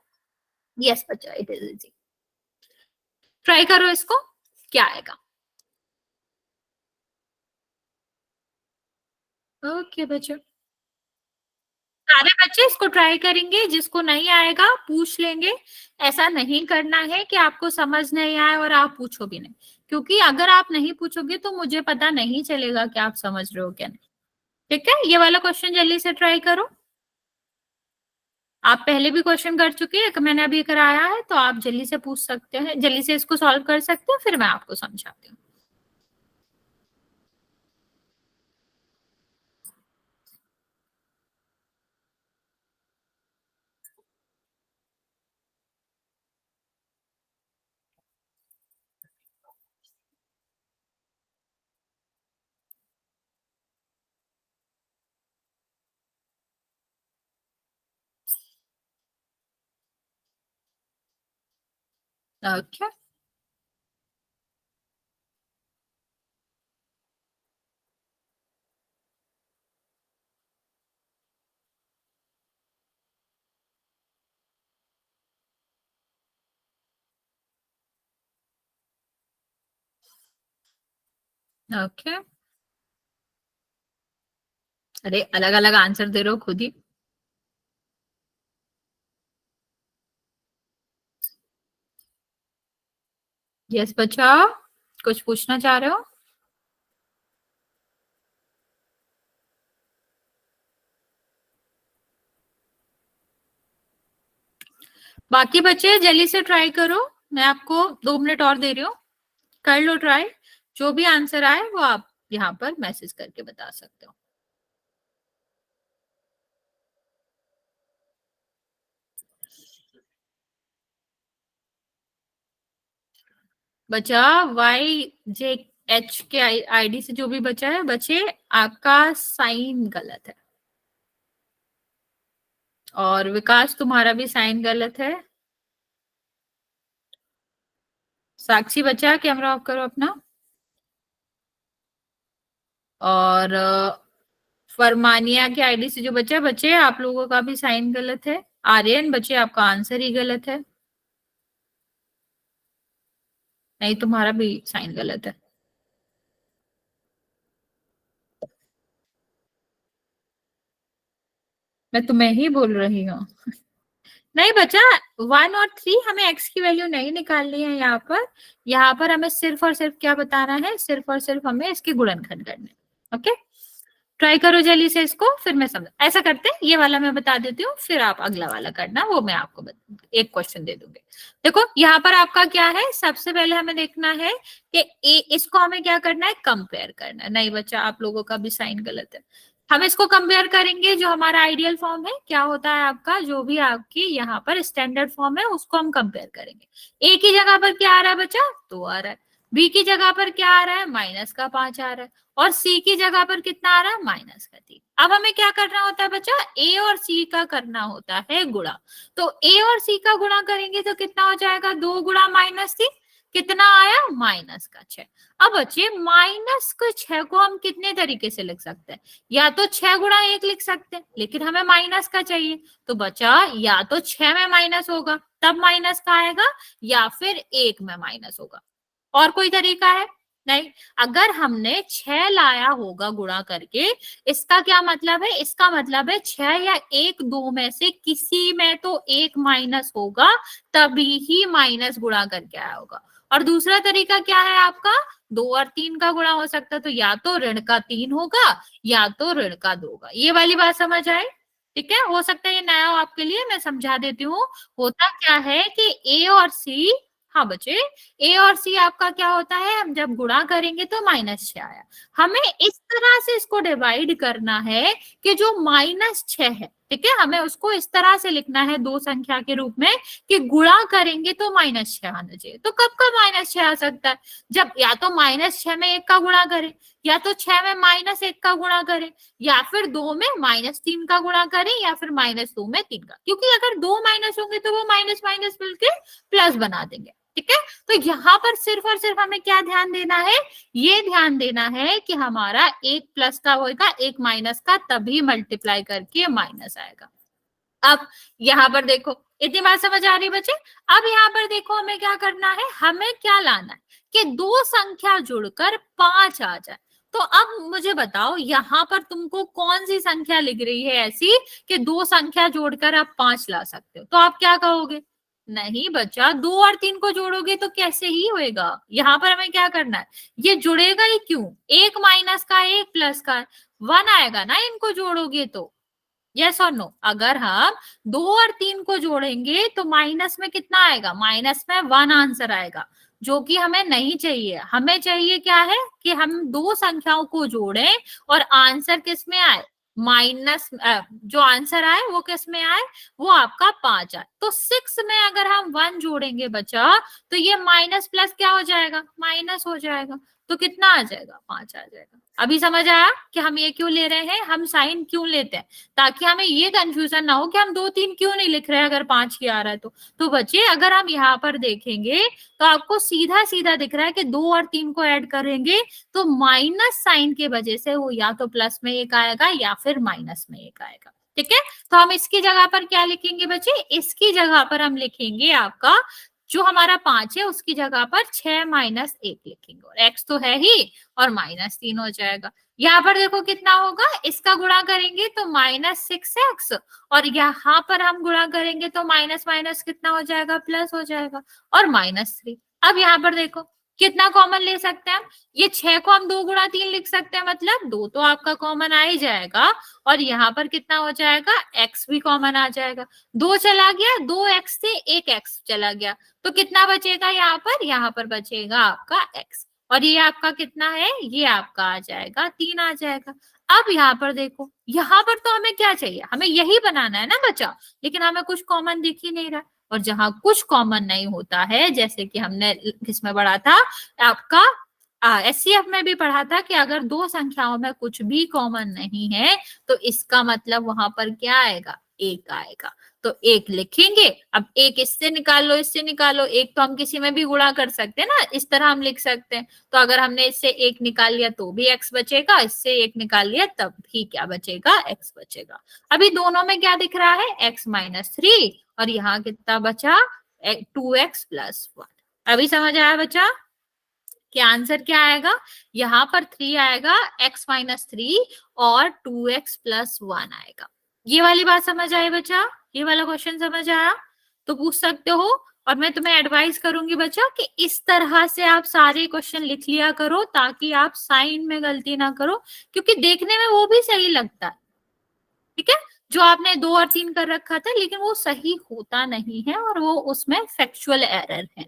यस बच्चा, इट इज इजी, ट्राई करो इसको, क्या आएगा। ओके बच्चों, सारे बच्चे इसको ट्राई करेंगे, जिसको नहीं आएगा पूछ लेंगे। ऐसा नहीं करना है कि आपको समझ नहीं आए और आप पूछो भी नहीं, क्योंकि अगर आप नहीं पूछोगे तो मुझे पता नहीं चलेगा कि आप समझ रहे हो क्या नहीं। ठीक है, ये वाला क्वेश्चन जल्दी से ट्राई करो। आप पहले भी क्वेश्चन कर चुके हैं, मैंने अभी कराया है, तो आप जल्दी से पूछ सकते हैं, जल्दी से इसको सॉल्व कर सकते हैं, फिर मैं आपको समझाती हूँ। ओके, ओके, अरे अलग अलग आंसर दे रहे हो खुद ही। यस बच्चा, कुछ पूछना चाह रहे हो। बाकी बच्चे जल्दी से ट्राई करो, मैं आपको 2 मिनट और दे रही हूँ, कर लो ट्राई। जो भी आंसर आए वो आप यहाँ पर मैसेज करके बता सकते हो। बचा YJH के आईडी से जो भी बचा है बचे, आपका साइन गलत है, और विकास तुम्हारा भी साइन गलत है। साक्षी बचा, कैमरा ऑफ करो अपना। और फरमानिया के आईडी से जो बचा बचे, आप लोगों का भी साइन गलत है। आर्यन बचे, आपका आंसर ही गलत है, नहीं तुम्हारा भी साइन गलत है। मैं तुम्हें ही बोल रही हूँ। नहीं बचा, 1 और 3 हमें एक्स की वैल्यू नहीं निकालनी है यहाँ पर। यहाँ पर हमें सिर्फ और सिर्फ क्या बताना है, सिर्फ और सिर्फ हमें इसके गुणनखंड करने। ओके, ट्राई करो जल्दी से इसको, फिर मैं समझ, ऐसा करते हैं ये वाला मैं बता देती हूँ, फिर आप अगला वाला करना, वो मैं आपको एक क्वेश्चन दे दूंगी। देखो यहाँ पर आपका क्या है, सबसे पहले हमें देखना है कि इसको हमें क्या करना है, कंपेयर करना है। नहीं बच्चा, आप लोगों का भी साइन गलत है। हम इसको कंपेयर करेंगे, जो हमारा आइडियल फॉर्म है क्या होता है आपका, जो भी आपकी यहाँ पर स्टैंडर्ड फॉर्म है उसको हम कंपेयर करेंगे। ए की जगह पर क्या आ रहा है बच्चा, 2 आ रहा है, बी की जगह पर क्या आ रहा है, -5 आ रहा है, और सी की जगह पर कितना आ रहा है, -3। अब हमें क्या करना होता है बच्चा, ए और सी का करना होता है गुणा। तो ए और सी का गुणा करेंगे तो कितना हो जाएगा, 2 गुणा -3, कितना आया, -6। अब बच्चे -6 को हम कितने तरीके से लिख सकते हैं, या तो 6 गुणा 1 लिख सकते हैं, लेकिन हमें माइनस का चाहिए, तो बचा या तो 6 में माइनस होगा तब माइनस का आएगा, या फिर 1 में माइनस होगा। और कोई तरीका है, नहीं। अगर हमने 6 लाया होगा गुणा करके, इसका क्या मतलब है, इसका मतलब है 6 या 1 दो में से किसी में तो 1 माइनस होगा, तभी ही माइनस गुणा करके आया होगा। और दूसरा तरीका क्या है आपका, 2 और 3 का गुणा हो सकता है, तो या तो ऋण का 3 होगा या तो ऋण का 2 होगा। ये वाली बात समझ आए, ठीक है। हो सकता है ये नया हो आपके लिए, मैं समझा देती हूँ। होता क्या है कि ए और सी, हाँ बच्चे, ए और सी आपका क्या होता है, हम जब गुणा करेंगे तो -6 आया, हमें इस तरह से इसको डिवाइड करना है कि जो -6 है, ठीक है, हमें उसको इस तरह से लिखना है दो संख्या के रूप में कि गुणा करेंगे तो -6 आना चाहिए। तो कब कब -6 आ सकता है, जब या तो -6 में 1 का गुणा करें, या तो 6 में -1 का गुणा करें, या फिर 2 में -3 का गुणा करें, या फिर -2 में 3 का, क्योंकि अगर 2 माइनस होंगे तो वो माइनस माइनस मिलकर प्लस बना देंगे, ठीक है। तो यहाँ पर सिर्फ और सिर्फ हमें क्या ध्यान देना है, ये ध्यान देना है कि हमारा 1 प्लस का होगा 1 माइनस का, तभी मल्टीप्लाई करके माइनस आएगा। अब यहाँ पर देखो, इतनी बात समझ आ रही बच्चे। अब यहाँ पर देखो हमें क्या करना है, हमें क्या लाना है कि दो संख्या जुड़कर 5 आ जाए। तो अब मुझे बताओ यहाँ पर तुमको कौन सी संख्या लिख रही है ऐसी कि दो संख्या जोड़कर आप 5 ला सकते हो, तो आप क्या कहोगे, नहीं बच्चा, 2 और 3 को जोड़ोगे तो कैसे ही होएगा। यहाँ पर हमें क्या करना है, ये जुड़ेगा ही क्यों, 1 माइनस का 1 प्लस का 1 आएगा ना इनको जोड़ोगे तो, यस और नो। अगर हम 2 और 3 को जोड़ेंगे तो माइनस में कितना आएगा, माइनस में 1 आंसर आएगा, जो कि हमें नहीं चाहिए। हमें चाहिए क्या है कि हम दो संख्याओं को जोड़ें और आंसर किस में आए, माइनस, जो आंसर आए वो किस में आए, वो आपका 5 आए। तो 6 में अगर हम 1 जोड़ेंगे बच्चा, तो ये माइनस प्लस क्या हो जाएगा, माइनस हो जाएगा, तो कितना आ जाएगा, 5 आ जाएगा। अभी समझ आया कि हम ये क्यों ले रहे हैं, हम साइन क्यों लेते हैं, ताकि हमें ये कंफ्यूजन ना हो कि हम 2 3 क्यों नहीं लिख रहे हैं अगर 5 ही आ रहा है तो बच्चे अगर हम यहाँ पर देखेंगे तो आपको सीधा सीधा दिख रहा है कि 2 और 3 को ऐड करेंगे तो माइनस साइन के वजह से वो या तो प्लस में 1 आएगा या फिर माइनस में 1 आएगा, ठीक है। तो हम इसकी जगह पर क्या लिखेंगे बच्चे, इसकी जगह पर हम लिखेंगे आपका जो हमारा 5 है उसकी जगह पर 6 माइनस 1 लिखेंगे, और x तो है ही, और -3 हो जाएगा। यहाँ पर देखो कितना होगा, इसका गुणा करेंगे तो -6x, और यहाँ पर हम गुणा करेंगे तो माइनस माइनस कितना हो जाएगा, प्लस हो जाएगा, और -3। अब यहाँ पर देखो कितना कॉमन ले सकते हैं हम, ये 6 को हम 2 गुणा 3 लिख सकते हैं, मतलब 2 तो आपका कॉमन आ ही जाएगा, और यहाँ पर कितना हो जाएगा, x भी कॉमन आ जाएगा, 2 चला गया, 2x से 1x चला गया, तो कितना बचेगा यहाँ पर बचेगा आपका x, और ये आपका कितना है, ये आपका आ जाएगा 3 आ जाएगा। अब यहाँ पर देखो, यहाँ पर तो हमें क्या चाहिए, हमें यही बनाना है ना बच्चा, लेकिन हमें कुछ कॉमन दिख ही नहीं रहा, और जहां कुछ कॉमन नहीं होता है, जैसे कि हमने किसमें पढ़ा था आपका एससीएफ में भी पढ़ा था कि अगर दो संख्याओं में कुछ भी कॉमन नहीं है तो इसका मतलब वहां पर क्या आएगा, 1 आएगा। तो 1 लिखेंगे, अब 1 इससे निकालो इससे निकालो, 1 तो हम किसी में भी गुणा कर सकते हैं ना, इस तरह हम लिख सकते हैं। तो अगर हमने इससे 1 निकाल लिया तो भी x बचेगा, इससे 1 निकाल लिया तब भी क्या बचेगा, x बचेगा। अभी दोनों में क्या दिख रहा है, x-3, और यहाँ कितना बचा, 2x + 1। अभी समझ आया बच्चा कि आंसर क्या आएगा, यहाँ पर 3 आएगा, x-3 और 2x + 1 आएगा। ये वाली बात समझ आई बच्चा, ये वाला क्वेश्चन समझ आया तो पूछ सकते हो। और मैं तुम्हें एडवाइस करूंगी बच्चा कि इस तरह से आप सारे क्वेश्चन लिख लिया करो ताकि आप साइन में गलती ना करो, क्योंकि देखने में वो भी सही लगता है, ठीक है, जो आपने 2 और 3 कर रखा था, लेकिन वो सही होता नहीं है और वो उसमें फैक्चुअल एरर है।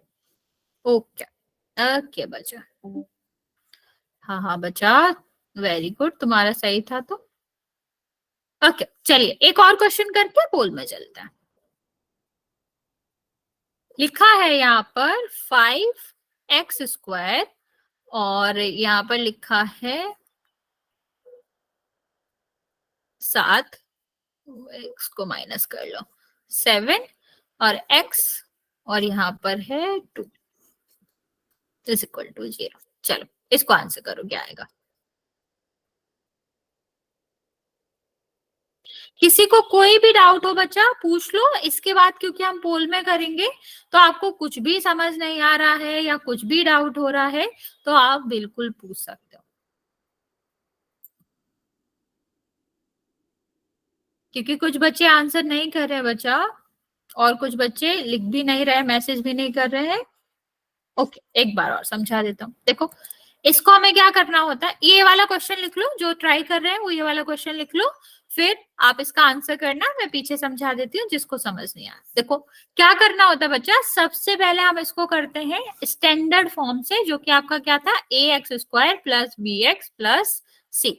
ओके ओके बच्चा, हाँ हाँ बच्चा, वेरी गुड, तुम्हारा सही था तो ओके चलिए एक और क्वेश्चन करके पोल में चलते हैं। लिखा है यहाँ पर 5x² और यहाँ पर लिखा है 7, x को माइनस कर लो 7 और x और यहाँ पर है 2 इज इक्वल टू 0। चलो इसको आंसर करो क्या आएगा। किसी को कोई भी डाउट हो बच्चा पूछ लो इसके बाद, क्योंकि हम पोल में करेंगे तो आपको कुछ भी समझ नहीं आ रहा है या कुछ भी डाउट हो रहा है तो आप बिल्कुल पूछ सकते हो, क्योंकि कुछ बच्चे आंसर नहीं कर रहे बच्चा और कुछ बच्चे लिख भी नहीं रहे, मैसेज भी नहीं कर रहे हैं। ओके एक बार और समझा देता हूँ। देखो इसको हमें क्या करना होता है, ये वाला क्वेश्चन लिख लो, जो ट्राई कर रहे हैं वो ये वाला क्वेश्चन लिख लो, फिर आप इसका आंसर करना, मैं पीछे समझा देती हूँ जिसको समझ नहीं आया। देखो क्या करना होता है बच्चा, सबसे पहले हम इसको करते हैं स्टैंडर्ड फॉर्म से, जो कि आपका क्या था ax² plus bx plus c।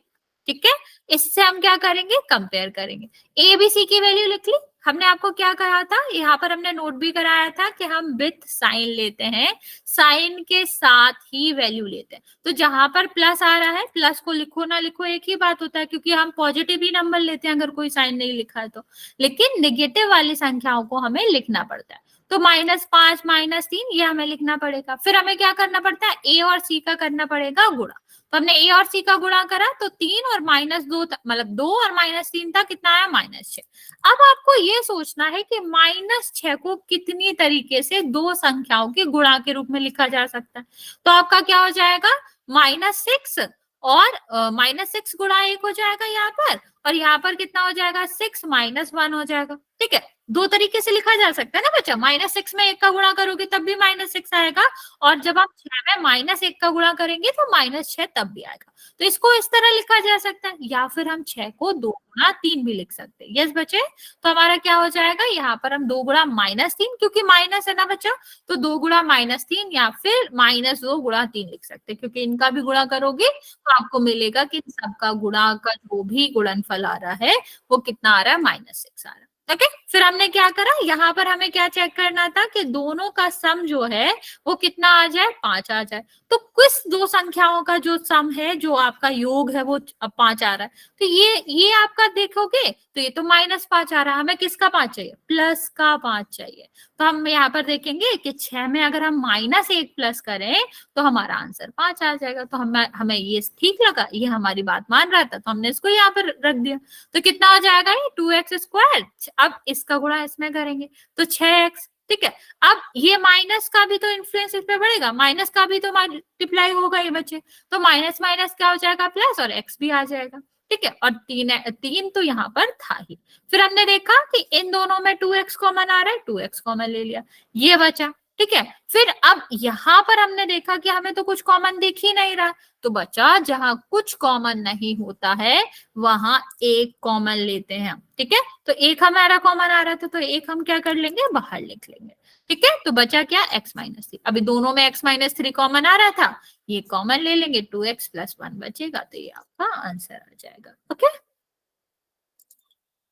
ठीक है, इससे हम क्या करेंगे कंपेयर करेंगे। ए बी सी की वैल्यू लिख ली, हमने आपको क्या कहा था, यहाँ पर हमने नोट भी कराया था कि हम विथ साइन लेते हैं, साइन के साथ ही वैल्यू लेते हैं। तो जहां पर प्लस आ रहा है प्लस को लिखो ना लिखो एक ही बात होता है, क्योंकि हम पॉजिटिव ही नंबर लेते हैं अगर कोई साइन नहीं लिखा है तो, लेकिन नेगेटिव वाली संख्याओं को हमें लिखना पड़ता है। तो -5 -3 ये हमें लिखना पड़ेगा। फिर हमें क्या करना पड़ता है, ए और सी का करना पड़ेगा गुणा। तो हमने ए और सी का गुणा करा तो 3 और -2 मतलब 2 और -3 था, कितना आया -6। अब आपको ये सोचना है कि -6 को कितनी तरीके से दो संख्याओं के गुणा के रूप में लिखा जा सकता है। तो आपका क्या हो जाएगा -6 और -6 गुणा 1 हो जाएगा यहाँ पर, और यहाँ पर कितना हो जाएगा 6 -1 हो जाएगा। ठीक है, दो तरीके से लिखा जा सकता है ना बच्चा, -6 में 1 का गुणा करोगे तब भी -6 आएगा, और जब आप 6 में -1 का गुणा करेंगे तो -6 तब भी आएगा। तो इसको इस तरह लिखा जा सकता है, या फिर हम 6 को 2 गुणा 3 भी लिख सकते हैं। यस बच्चे, तो हमारा क्या हो जाएगा, यहाँ पर हम 2 गुणा -3, क्योंकि माइनस है ना बच्चा, तो 2 गुणा -3 या फिर -2 गुणा 3 लिख सकते हैं, क्योंकि इनका भी गुणा करोगे तो आपको मिलेगा कि सबका गुणा का जो भी गुणनफल आ रहा है वो कितना आ रहा है -6 आ रहा है। ओके फिर हमने क्या करा, यहाँ पर हमें क्या चेक करना था कि दोनों का सम जो है वो कितना आ जाए 5 आ जाए। तो किस दो संख्याओं का जो सम है, जो आपका योग है वो 5 आ रहा है, तो ये आपका देखोगे तो ये तो -5 आ रहा है, हमें किसका 5 चाहिए, प्लस का 5 चाहिए। तो हम यहाँ पर देखेंगे कि 6 में अगर हम -1 प्लस करें तो हमारा आंसर 5 आ जाएगा। तो हमें ये ठीक लगा, ये हमारी बात मान रहा था, तो हमने इसको यहाँ पर रख दिया। तो कितना हो जाएगा ये 2x²। अब इसका गुणा इसमें करेंगे तो 6x। ठीक है, अब ये माइनस का भी तो इन्फ्लुएंस इस पे बढ़ेगा, माइनस का भी तो मल्टीप्लाई होगा ये बच्चे, तो माइनस माइनस क्या हो जाएगा प्लस, और x भी आ जाएगा। ठीक है, और 3 तो यहाँ पर था ही। फिर हमने देखा कि इन दोनों में 2x कॉमन आ रहा है, 2x कॉमन ले लिया, ये बचा। ठीक है, फिर अब यहाँ पर हमने देखा कि हमें तो कुछ कॉमन दिख ही नहीं रहा, तो बचा जहां कुछ कॉमन नहीं होता है वहां एक कॉमन लेते हैं हम। ठीक है, तो एक हमारा कॉमन आ रहा था तो एक हम क्या कर लेंगे बाहर लिख लेंगे। ठीक है, तो बचा क्या x-3। अभी दोनों में x-3 कॉमन आ रहा था, ये कॉमन ले लेंगे 2x + 1 बचेगा, तो ये आपका आंसर आ जाएगा। ओके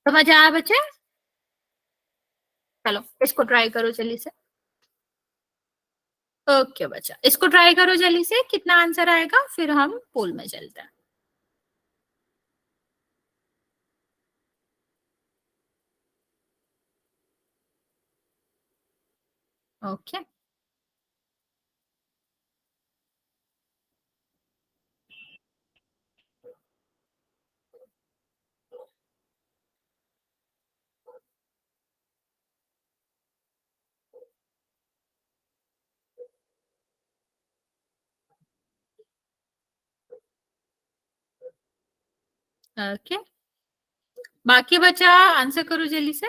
समझ आया बच्चे, चलो इसको ट्राई करो जल्दी से। ओके बच्चा इसको ट्राई करो जल्दी से, कितना आंसर आएगा फिर हम पोल में चलते हैं। ओके ओके बाकी बच्चा आंसर करो जल्दी से।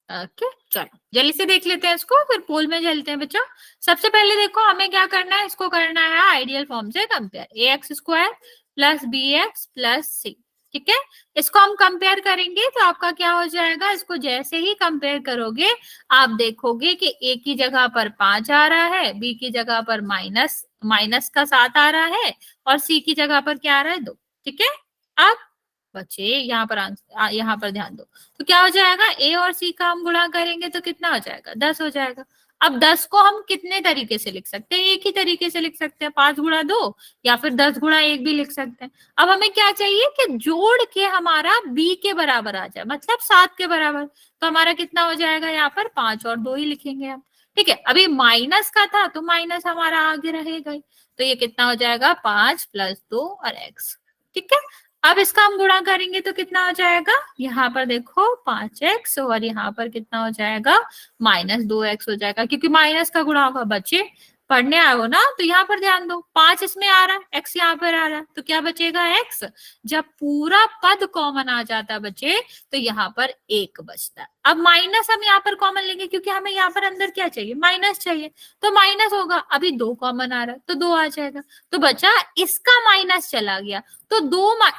ओके चलो जल्दी से देख लेते हैं इसको, फिर पोल में चलते हैं बच्चा। सबसे पहले देखो हमें क्या करना है, इसको करना है आइडियल फॉर्म से कंपेयर, ax² + bx + c। ठीक है, इसको हम कंपेयर करेंगे तो आपका क्या हो जाएगा, इसको जैसे ही कंपेयर करोगे आप देखोगे कि ए की जगह पर 5 आ रहा है, बी की जगह पर माइनस माइनस का 7 आ रहा है, और सी की जगह पर क्या आ रहा है 2। ठीक है, अब बच्चे यहाँ पर यहाँ पर ध्यान दो, तो क्या हो जाएगा, ए और सी का हम गुणा करेंगे तो कितना हो जाएगा, 10 हो जाएगा। अब 10 को हम कितने तरीके से लिख सकते हैं, एक ही तरीके से लिख सकते हैं, 5 गुणा 2 या फिर 10 गुणा 1 भी लिख सकते हैं। अब हमें क्या चाहिए कि जोड़ के हमारा बी के बराबर आ जाए, मतलब 7 के बराबर, तो हमारा कितना हो जाएगा, यहाँ पर 5 और 2 ही लिखेंगे हम। ठीक है, अभी माइनस का था तो माइनस हमारा आगे रहेगा ही, तो ये कितना हो जाएगा, 5 प्लस 2 और x। ठीक है, अब इसका हम गुणा करेंगे तो कितना हो जाएगा, यहाँ पर देखो 5x और यहाँ पर कितना हो जाएगा, -2x हो जाएगा, क्योंकि माइनस का गुणा होगा। बच्चे पढ़ने आए हो ना, तो यहाँ पर ध्यान दो, 5 इसमें आ रहा है, x यहाँ पर आ रहा है, तो क्या बचेगा, x। जब पूरा पद कॉमन आ जाता है बच्चे, तो यहाँ पर 1 बचता है। अब माइनस हम यहाँ पर कॉमन लेंगे, क्योंकि हमें यहाँ पर अंदर क्या चाहिए, माइनस चाहिए, तो माइनस होगा, अभी 2 कॉमन आ रहा है तो 2 आ जाएगा, तो बचा इसका माइनस चला गया, तो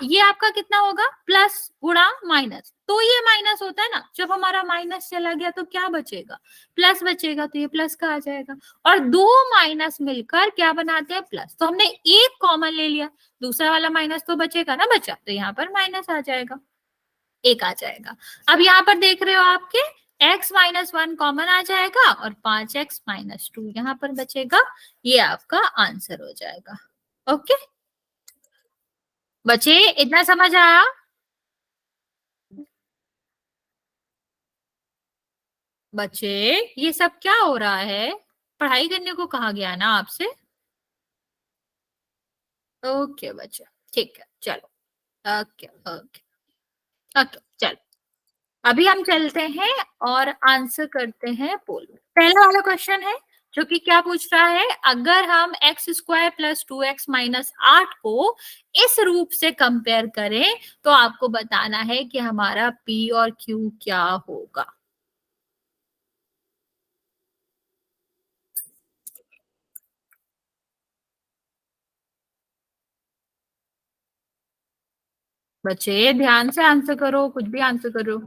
ये आपका कितना होगा, प्लस गुणा माइनस, तो ये माइनस होता है ना, जब हमारा माइनस चला गया तो क्या बचेगा, प्लस बचेगा, तो ये प्लस का आ जाएगा, और 2 माइनस मिलकर क्या बनाते हैं, प्लस। तो हमने एक कॉमन ले लिया, दूसरा वाला माइनस तो बचेगा ना बच्चा, तो यहाँ पर माइनस आ जाएगा, 1 आ जाएगा। अब यहाँ पर देख रहे हो आपके x-1 कॉमन आ जाएगा और 5x-2 यहाँ पर बचेगा, ये आपका आंसर हो जाएगा। ओके बच्चे, इतना समझ आया। बच्चे ये सब क्या हो रहा है, पढ़ाई करने को कहा गया ना आपसे। ओके बच्चे, ठीक है, चलो। ओके ओके ओके, चलो अभी हम चलते हैं और आंसर करते हैं पोल में। पहला वाला क्वेश्चन है जो कि क्या पूछ रहा है, अगर हम x² प्लस 2x माइनस 8 को इस रूप से कंपेयर करें तो आपको बताना है कि हमारा p और q क्या होगा। बच्चे ध्यान से आंसर करो, कुछ भी आंसर करो।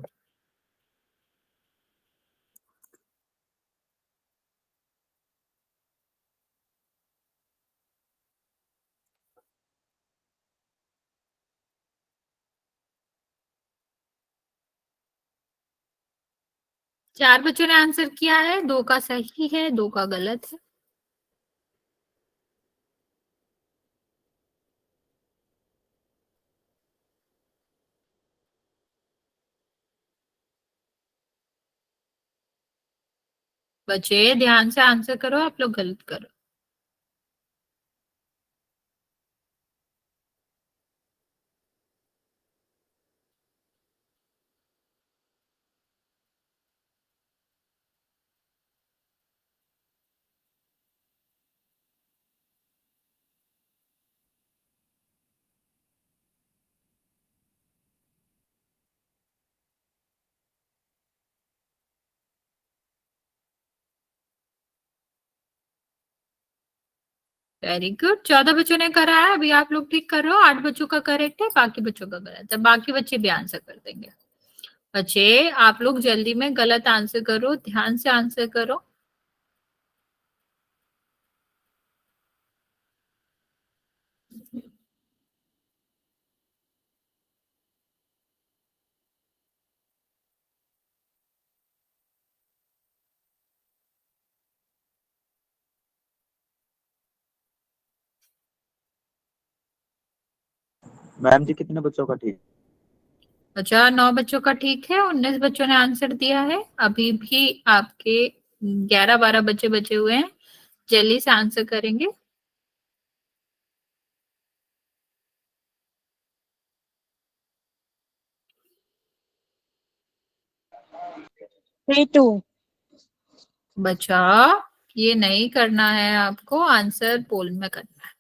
चार बच्चों ने आंसर किया है, 2 का सही है, 2 का गलत है। बच्चे ध्यान से आंसर करो, आप लोग गलत करो। वेरी गुड, 14 बच्चों ने करा है, अभी आप लोग ठीक कर रहे हो, 8 बच्चों का करेक्ट है, बाकी बच्चों का गलत है, बाकी बच्चे भी आंसर कर देंगे। बच्चे आप लोग जल्दी में गलत आंसर करो, ध्यान से आंसर करो। मैम जी कितने बच्चों का ठीक? अच्छा, 9 बच्चों का ठीक है, 19 बच्चों ने आंसर दिया है, अभी भी आपके 11-12 बच्चे बचे हुए हैं, जल्दी से आंसर करेंगे। बच्चा ये नहीं करना है, आपको आंसर पोल में करना है।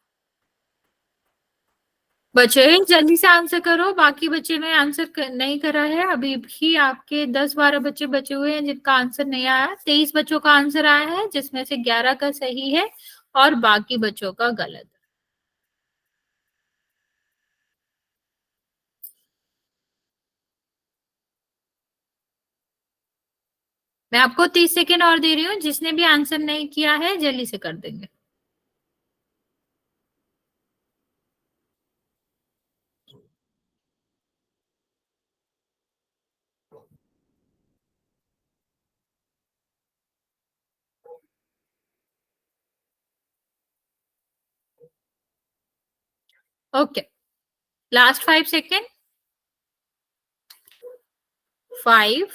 बच्चे जल्दी से आंसर करो, बाकी बच्चे ने आंसर नहीं करा है, अभी भी आपके 10-12 बच्चे बचे हुए हैं जिनका आंसर नहीं आया। 23 बच्चों का आंसर आया है, जिसमें से 11 का सही है और बाकी बच्चों का गलत। मैं आपको 30 सेकेंड और दे रही हूँ, जिसने भी आंसर नहीं किया है जल्दी से कर देंगे। Okay, last 5 second. 5,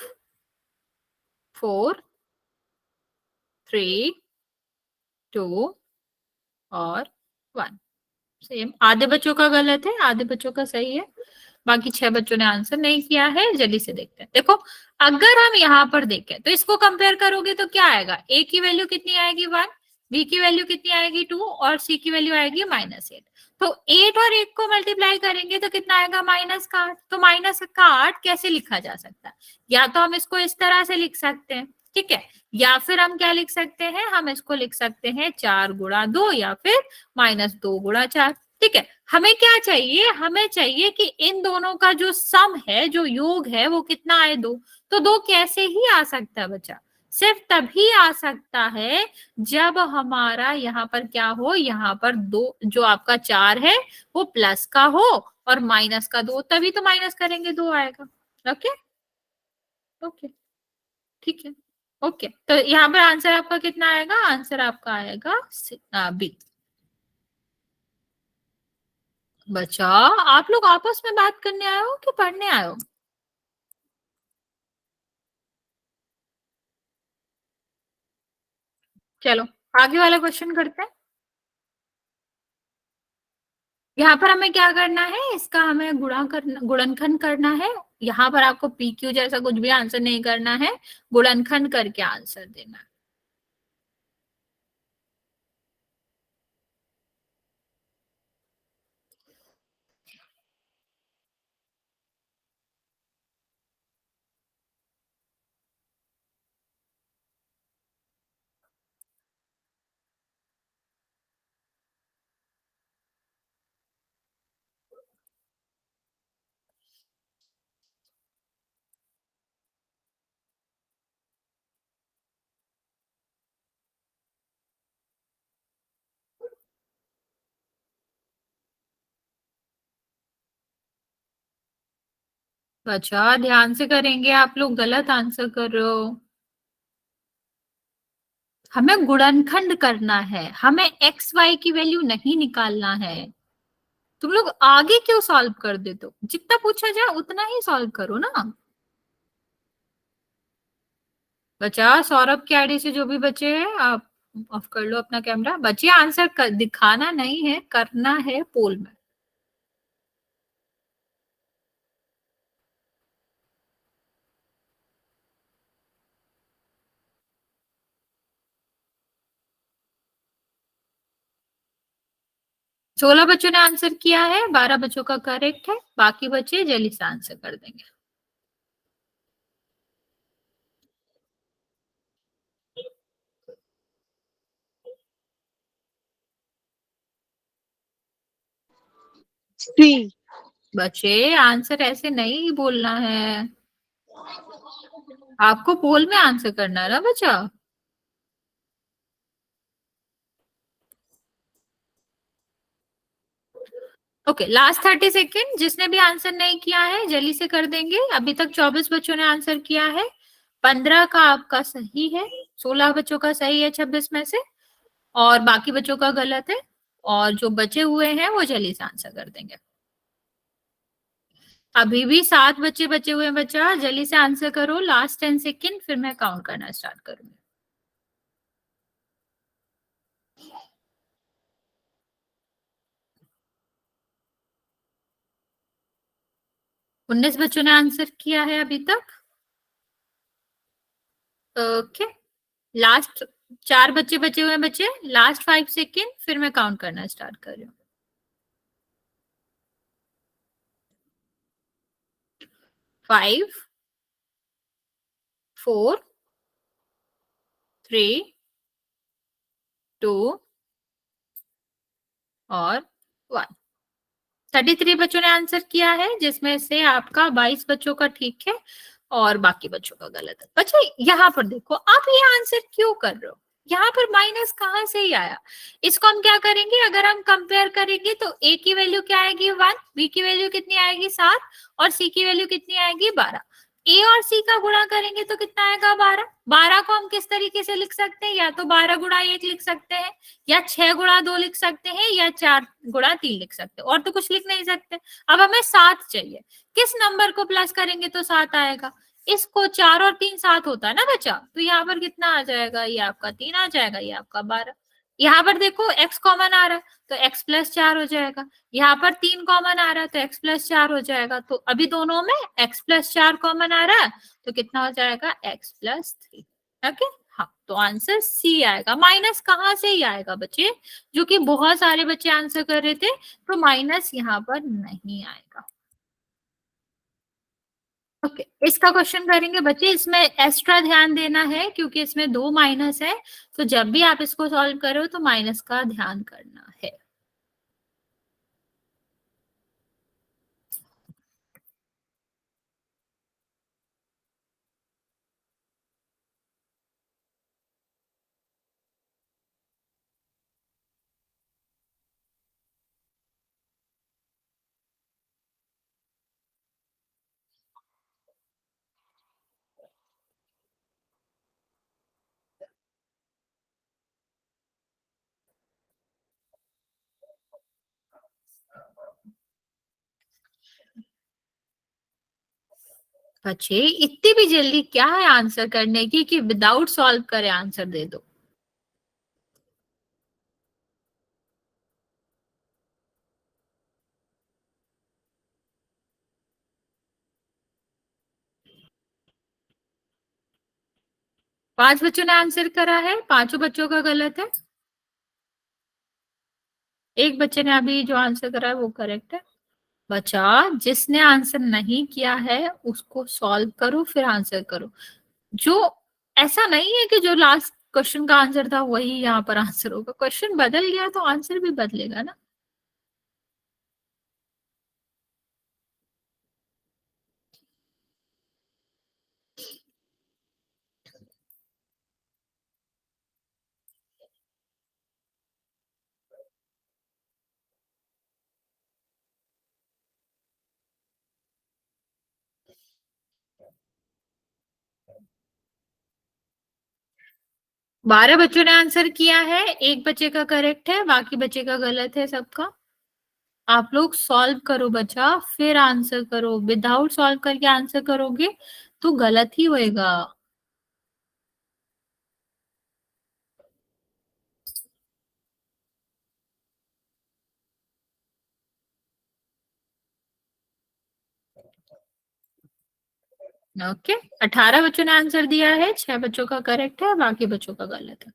4, 3, 2 और 1। सेम, आधे बच्चों का गलत है, आधे बच्चों का सही है। बाकी 6 बच्चों ने आंसर नहीं किया है। जल्दी से देखते हैं। देखो, अगर हम यहाँ पर देखें तो इसको कंपेयर करोगे तो क्या आएगा? ए की वैल्यू कितनी आएगी? 1। बी की वैल्यू कितनी आएगी? 2। और सी की वैल्यू आएगी -8। तो 8 और 8 को मल्टीप्लाई करेंगे तो कितना आएगा? -8। तो -8 कैसे लिखा जा सकता है? या तो हम इसको इस तरह से लिख सकते हैं, ठीक है, या फिर हम क्या लिख सकते हैं? हम इसको लिख सकते हैं 4 गुणा 2 या फिर -2 गुणा 4। ठीक है, हमें क्या चाहिए? हमें चाहिए कि इन दोनों का जो सम है, जो योग है, वो कितना आए? 2। तो 2 कैसे ही आ सकता है बच्चा? सिर्फ तभी आ सकता है जब हमारा यहाँ पर क्या हो, यहाँ पर 2 जो आपका 4 है वो प्लस का हो और माइनस का 2, तभी तो माइनस करेंगे 2 आएगा। ओके ओके, ठीक है। ओके, तो यहाँ पर आंसर आपका कितना आएगा? आंसर आपका आएगा बी। बच्चा, आप लोग आपस में बात करने आए हो कि पढ़ने आए हो? चलो आगे वाला क्वेश्चन करते हैं। यहाँ पर हमें क्या करना है? इसका हमें गुणनखंड करना है। यहाँ पर आपको पी क्यू जैसा कुछ भी आंसर नहीं करना है, गुणनखंड करके आंसर देना है। बच्चा ध्यान से करेंगे, आप लोग गलत आंसर कर रहे हो। हमें गुणनखंड करना है, हमें एक्स वाई की वैल्यू नहीं निकालना है। तुम लोग आगे क्यों सॉल्व कर देते हो? जितना पूछा जाए उतना ही सॉल्व करो ना। बच्चा, सौरभ के आईडी से जो भी बचे हैं आप ऑफ कर लो अपना कैमरा। बच्चे आंसर दिखाना नहीं है, करना है पोल में। सोलह बच्चों ने आंसर किया है, 12 बच्चों का करेक्ट है, बाकी बच्चे जल्दी से आंसर कर देंगे। सी। बच्चे आंसर ऐसे नहीं बोलना है, आपको पोल में आंसर करना है ना बच्चा। Okay, last 30 second. जिसने भी आंसर नहीं किया है जल्दी से कर देंगे। अभी तक 24 बच्चों ने आंसर किया है, 15 का आपका सही है, 16 बच्चों का सही है 26 में से, और बाकी बच्चों का गलत है। और जो बचे हुए हैं वो जल्दी से आंसर कर देंगे। अभी भी 7 बच्चे बचे हुए हैं बच्चा, जल्दी से आंसर करो। लास्ट 10 सेकेंड, फिर मैं काउंट करना स्टार्ट करूंगी। 19 बच्चों ने आंसर किया है अभी तक। ओके, लास्ट 4 बच्चे बचे हुए हैं बच्चे, लास्ट 5 सेकेंड, फिर मैं काउंट करना स्टार्ट कर रही हूँ। 5, 4, 3, 2 और 1। 33 बच्चों ने आंसर किया है, जिसमें से आपका 22 बच्चों का ठीक है, और बाकी बच्चों का गलत है। बच्चे यहाँ पर देखो, आप ये आंसर क्यों कर रहे हो? यहाँ पर माइनस कहाँ से ही आया? इसको हम क्या करेंगे, अगर हम कंपेयर करेंगे तो ए की वैल्यू क्या आएगी 1, बी की वैल्यू कितनी आएगी 7 और सी की वैल्यू कितनी आएगी 12। ए और सी का गुणा करेंगे तो कितना आएगा 12। 12 को हम किस तरीके से लिख सकते हैं, या तो 12 गुणा 1 लिख सकते हैं, या 6 गुणा 2 लिख सकते हैं, या 4 गुणा 3 लिख सकते हैं, और तो कुछ लिख नहीं सकते। अब हमें 7 चाहिए, किस नंबर को प्लस करेंगे तो 7 आएगा? इसको 4 और 3 7 होता है ना बच्चा, तो यहाँ पर कितना आ जाएगा, ये आपका 3 आ जाएगा, ये आपका 12। यहाँ पर देखो x कॉमन आ रहा है तो x प्लस 4 हो जाएगा, यहाँ पर 3 कॉमन आ रहा है तो x प्लस 4 हो जाएगा। तो अभी दोनों में x प्लस 4 कॉमन आ रहा है तो कितना हो जाएगा, x प्लस 3। ओके, हाँ, तो आंसर सी आएगा। माइनस कहाँ से ही आएगा बच्चे, जो कि बहुत सारे बच्चे आंसर कर रहे थे, तो माइनस यहाँ पर नहीं आएगा। ओके, इसका क्वेश्चन करेंगे बच्चे। इसमें एक्स्ट्रा ध्यान देना है क्योंकि इसमें 2 माइनस है, तो जब भी आप इसको सॉल्व करो तो माइनस का ध्यान करना है। बच्चे इतनी भी जल्दी क्या है आंसर करने की कि विदाउट सॉल्व करे आंसर दे दो। पांच बच्चों ने आंसर करा है, पांचों बच्चों का गलत है। एक बच्चे ने अभी जो आंसर करा है वो करेक्ट है। बच्चा जिसने आंसर नहीं किया है उसको सॉल्व करो फिर आंसर करो। जो ऐसा नहीं है कि जो लास्ट क्वेश्चन का आंसर था वही यहाँ पर आंसर होगा, क्वेश्चन बदल गया तो आंसर भी बदलेगा ना। 12 बच्चों ने आंसर किया है, एक बच्चे का करेक्ट है, बाकी बच्चे का गलत है सबका। आप लोग सॉल्व करो बच्चा फिर आंसर करो, विदाउट सॉल्व करके आंसर करोगे तो गलत ही होएगा। ओके, 18 बच्चों ने आंसर दिया है, 6 बच्चों का करेक्ट है, बाकी बच्चों का गलत है।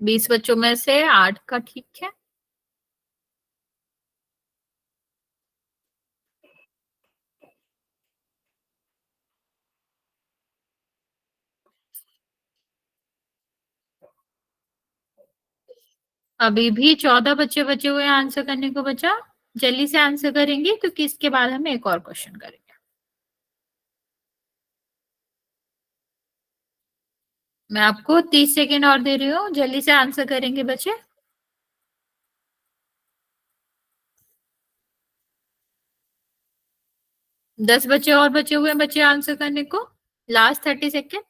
बीस बच्चों में से 8 का ठीक है। अभी भी 14 बच्चे बचे हुए आंसर करने को बचा, जल्दी से आंसर करेंगे क्योंकि इसके बाद हम एक और क्वेश्चन करेंगे। मैं आपको 30 सेकेंड और दे रही हूँ, जल्दी से आंसर करेंगे बच्चे। 10 बच्चे और बचे हुए हैं बच्चे आंसर करने को, लास्ट 30 सेकेंड।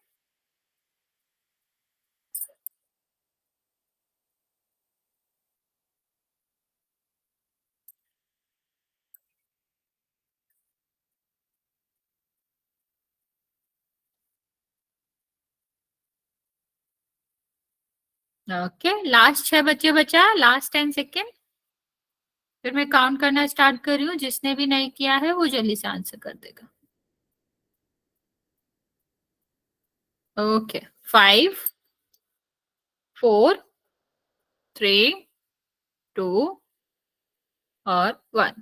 ओके, लास्ट 6 बच्चे बचा, लास्ट 10 सेकेंड। फिर मैं काउंट करना स्टार्ट कर रही हूँ, जिसने भी नहीं किया है वो जल्दी से आंसर कर देगा। ओके 5 4 3 2 और 1।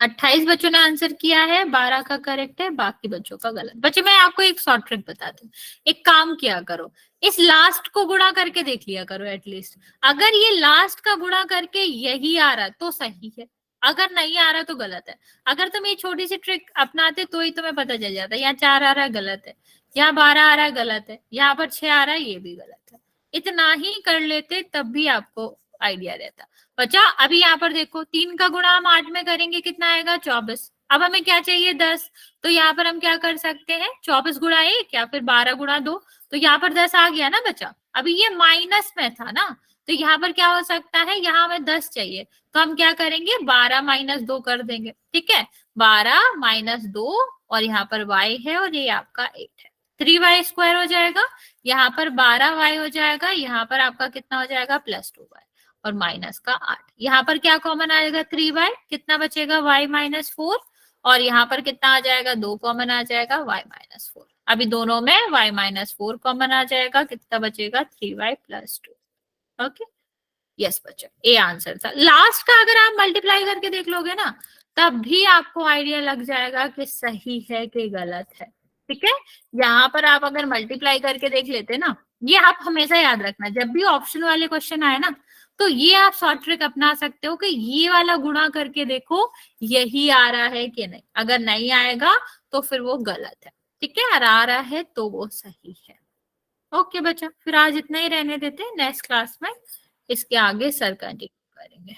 28 बच्चों ने आंसर किया है, 12 का करेक्ट है, बाकी बच्चों का गलत। बच्चे मैं आपको एक शॉर्ट ट्रिक बताती हूँ, एक काम किया करो, इस लास्ट को गुणा करके देख लिया करो एटलीस्ट। अगर ये लास्ट का गुणा करके यही आ रहा तो सही है, अगर नहीं आ रहा तो गलत है। अगर तुम ये छोटी सी ट्रिक अपनाते तो ही तुम्हें पता चल जाता, यहाँ 4 आ रहा है गलत है, यहाँ 12 आ रहा है गलत है, यहाँ पर 6 आ रहा है ये भी गलत है। इतना ही कर लेते तब भी आपको आइडिया रहता। बच्चा अभी यहाँ पर देखो 3 का गुणा हम 8 में करेंगे, कितना आएगा 24। अब हमें क्या चाहिए 10, तो यहाँ पर हम क्या कर सकते हैं 24 गुणा 1 या फिर 12 गुणा 2, तो यहाँ पर 10 आ गया ना बच्चा। अभी ये माइनस में था ना, तो यहाँ पर क्या हो सकता है, यहाँ हमें 10 चाहिए, तो हम क्या करेंगे 12 माइनस 2 कर देंगे, ठीक है। 12 माइनस 2 और यहाँ पर y है और ये आपका 8 है, 3y² हो जाएगा। यहाँ पर 12y हो जाएगा, यहाँ पर आपका कितना हो जाएगा +2y और माइनस का 8। यहाँ पर क्या कॉमन आएगा 3y, कितना बचेगा y -4 और यहाँ पर कितना आ जाएगा 2 कॉमन आ जाएगा y -4। अभी दोनों में y -4 कॉमन आ जाएगा, कितना बचेगा 3y +2। ओके यस बच्चा, ए आंसर था। लास्ट का अगर आप मल्टीप्लाई करके देख लोगे ना तब भी आपको आइडिया लग जाएगा कि सही है कि गलत है, ठीक है। यहाँ पर आप अगर मल्टीप्लाई करके देख लेते ना, ये आप हमेशा याद रखना जब भी ऑप्शन वाले क्वेश्चन आए ना, तो ये आप शॉर्ट ट्रिक अपना सकते हो कि ये वाला गुणा करके देखो यही आ रहा है कि नहीं, अगर नहीं आएगा तो फिर वो गलत है, ठीक है, और आ रहा है तो वो सही है। ओके बच्चा, फिर आज इतना ही रहने देते हैं, नेक्स्ट क्लास में इसके आगे सर कंटिन्यू करेंगे।